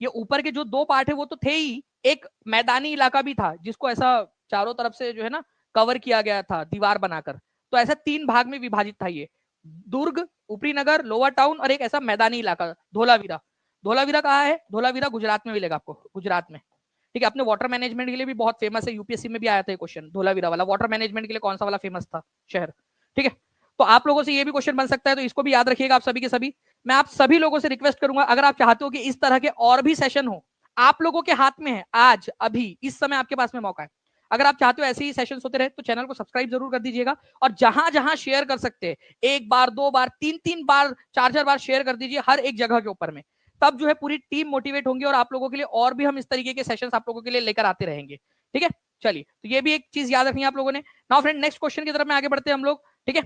ये ऊपर के जो दो पार्ट है वो तो थे ही, एक मैदानी इलाका भी था जिसको ऐसा चारों तरफ से जो है ना कवर किया गया था दीवार बनाकर, तो ऐसा तीन भाग में विभाजित था ये, दुर्ग, ऊपरी नगर, लोअर टाउन और एक ऐसा मैदानी इलाका धोलावीरा। धोलावीरा कहाँ है, धोलावीरा गुजरात में मिलेगा आपको, गुजरात में, ठीक है। अपने वाटर मैनेजमेंट के लिए भी बहुत फेमस है, यूपीएससी में भी आया था क्वेश्चन, धोलावीरा वाला वाटर मैनेजमेंट के लिए कौन सा वाला फेमस था शहर, ठीक है। तो आप लोगों से ये भी क्वेश्चन बन सकता है, तो इसको भी याद रखिएगा आप सभी के सभी। मैं आप सभी लोगों से रिक्वेस्ट करूंगा, अगर आप चाहते हो कि इस तरह के और भी सेशन हो, आप लोगों के हाथ में है, आज अभी इस समय आपके पास में मौका है। अगर आप चाहते हो ऐसे ही सेशंस होते रहे तो चैनल को सब्सक्राइब जरूर कर दीजिएगा, और जहां जहां शेयर कर सकते हैं, एक बार, दो बार, तीन तीन बार, चार चार बार शेयर कर दीजिए हर एक जगह के ऊपर में, तब जो है पूरी टीम मोटिवेट होंगी और आप लोगों के लिए और भी हम इस तरीके के सेशंस आप लोगों के लिए लेकर आते रहेंगे, ठीक है। चलिए, तो ये भी एक चीज याद रखनी है आप लोगों ने। नाउ फ्रेंड, नेक्स्ट क्वेश्चन की तरफ में आगे बढ़ते हैं हम लोग, ठीक है।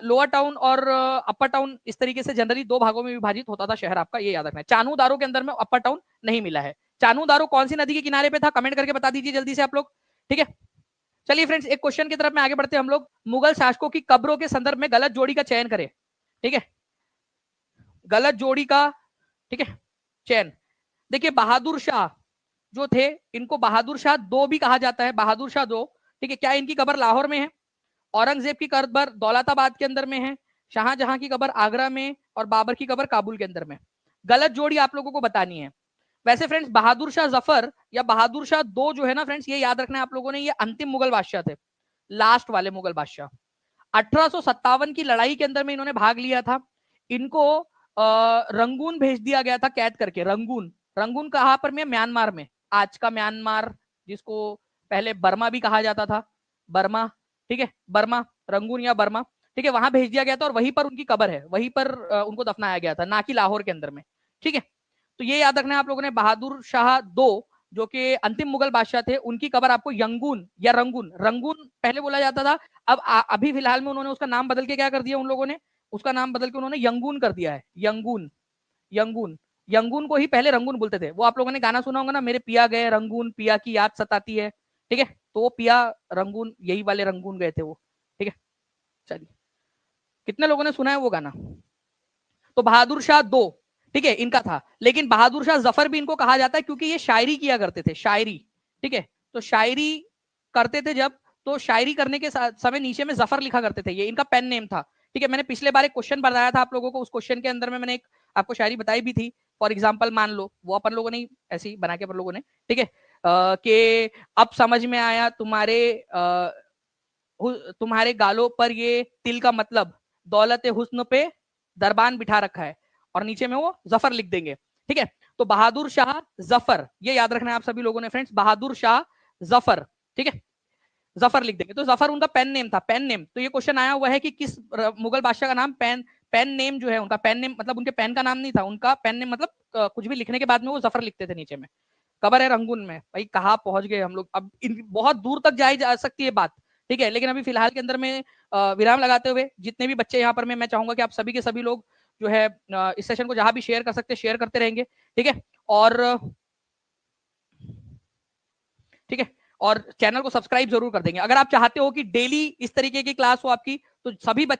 लोअर टाउन और अपर टाउन इस तरीके से जनरली दो भागों में विभाजित होता था शहर आपका, ये याद रखना है। चान्हू दारो के अंदर में अपर टाउन नहीं मिला है। चान्हू दारो कौन सी नदी के किनारे पे था, कमेंट करके बता दीजिए जल्दी से आप लोग, ठीक है। चलिए फ्रेंड्स, एक क्वेश्चन की तरफ में आगे बढ़ते हैं हम लोग। मुगल शासकों की कब्रों के संदर्भ में गलत जोड़ी का चयन करें, ठीक है, गलत जोड़ी का, ठीक है, चयन। देखिए, बहादुर शाह जो थे, इनको बहादुर शाह दो भी कहा जाता है, बहादुर शाह दो, ठीक है। क्या इनकी कब्र लाहौर में है, औरंगजेब की कब्र दौलताबाद के अंदर में है, शाहजहां की कब्र आगरा में, और बाबर की कब्र काबुल के अंदर में। गलत जोड़ी आप लोगों को बतानी है। वैसे फ्रेंड्स, बहादुर शाह जफर या बहादुर शाह दो जो है ना फ्रेंड्स, ये याद रखना है आप लोगों ने, ये अंतिम मुगल बादशाह थे, लास्ट वाले मुगल बादशाह। 1857 की लड़ाई के अंदर में इन्होंने भाग लिया था। इनको रंगून भेज दिया गया था कैद करके, रंगून। रंगून कहां पर में, म्यांमार में, आज का म्यांमार, जिसको पहले बर्मा भी कहा जाता था, बर्मा, ठीक है, बर्मा, रंगून या बर्मा, ठीक है, वहां भेज दिया गया था और वहीं पर उनकी कब्र है, वहीं पर उनको दफनाया गया था, ना कि लाहौर के अंदर में, ठीक है। तो ये याद रखना है आप लोगों ने, बहादुर शाह दो जो कि अंतिम मुगल बादशाह थे, उनकी कब्र आपको यंगून या रंगून, रंगून पहले बोला जाता था, अब अभी फिलहाल में उन्होंने उसका नाम बदल के क्या कर दिया, उन लोगों ने उसका नाम बदल के उन्होंने यंगून कर दिया है, यंगून, यंगून। यंगून को ही पहले रंगून बोलते थे। वो आप लोगों ने गाना सुना होगा ना, मेरे पिया गए रंगून, पिया की याद सताती है, ठीक है, तो वो पिया रंगून, यही वाले रंगून गए थे वो, ठीक है। चलिए, कितने लोगों ने सुना है वो गाना। तो बहादुर शाह दो, ठीक है, इनका था। लेकिन बहादुर शाह जफर भी इनको कहा जाता है क्योंकि ये शायरी किया करते थे, शायरी, ठीक है। तो शायरी करते थे जब, तो शायरी करने के समय नीचे में जफर लिखा करते थे, ये इनका पेन नेम था, ठीक है। मैंने पिछले बार एक क्वेश्चन बताया था आप लोगों को, उस क्वेश्चन के अंदर में मैंने एक आपको शायरी बताई भी थी। फॉर एग्जाम्पल मान लो, वो अपन लोगों ने ऐसे ही बना के अपन लोगों ने, ठीक है, कि अब समझ में आया तुम्हारे गालों पर ये तिल का मतलब, दौलत हुस्न पे दरबान बिठा रखा है, और नीचे में वो जफर लिख देंगे, ठीक है। तो बहादुर शाह जफर, ये याद रखना है आप सभी लोगों ने फ्रेंड्स, बहादुर शाह जफर, ठीक है। जफर लिख देंगे, तो जफर उनका पेन नेम था, पेन नेम। तो ये क्वेश्चन आया हुआ है कि किस मुगल बादशाह का नाम पेन नेम जो है उनका, पेन नेम मतलब उनके पेन का नाम नहीं था, उनका पेन नेम मतलब कुछ भी लिखने के बाद में वो जफर लिखते थे नीचे में। कबर है रंगून में। भाई कहाँ पहुंच गए हम लोग, अब बहुत दूर तक जाई जा सकती है बात, ठीक है, लेकिन अभी फिलहाल के अंदर में विराम लगाते हुए जितने भी बच्चे यहाँ पर मैं चाहूंगा कि आप सभी के सभी लोग जो है इस सेशन को जहां भी शेयर कर सकते शेयर करते रहेंगे, ठीक है, और ठीक है, और चैनल को सब्सक्राइब जरूर कर देंगे। अगर आप चाहते हो कि डेली इस तरीके की क्लास हो आपकी, तो सभी बच्चे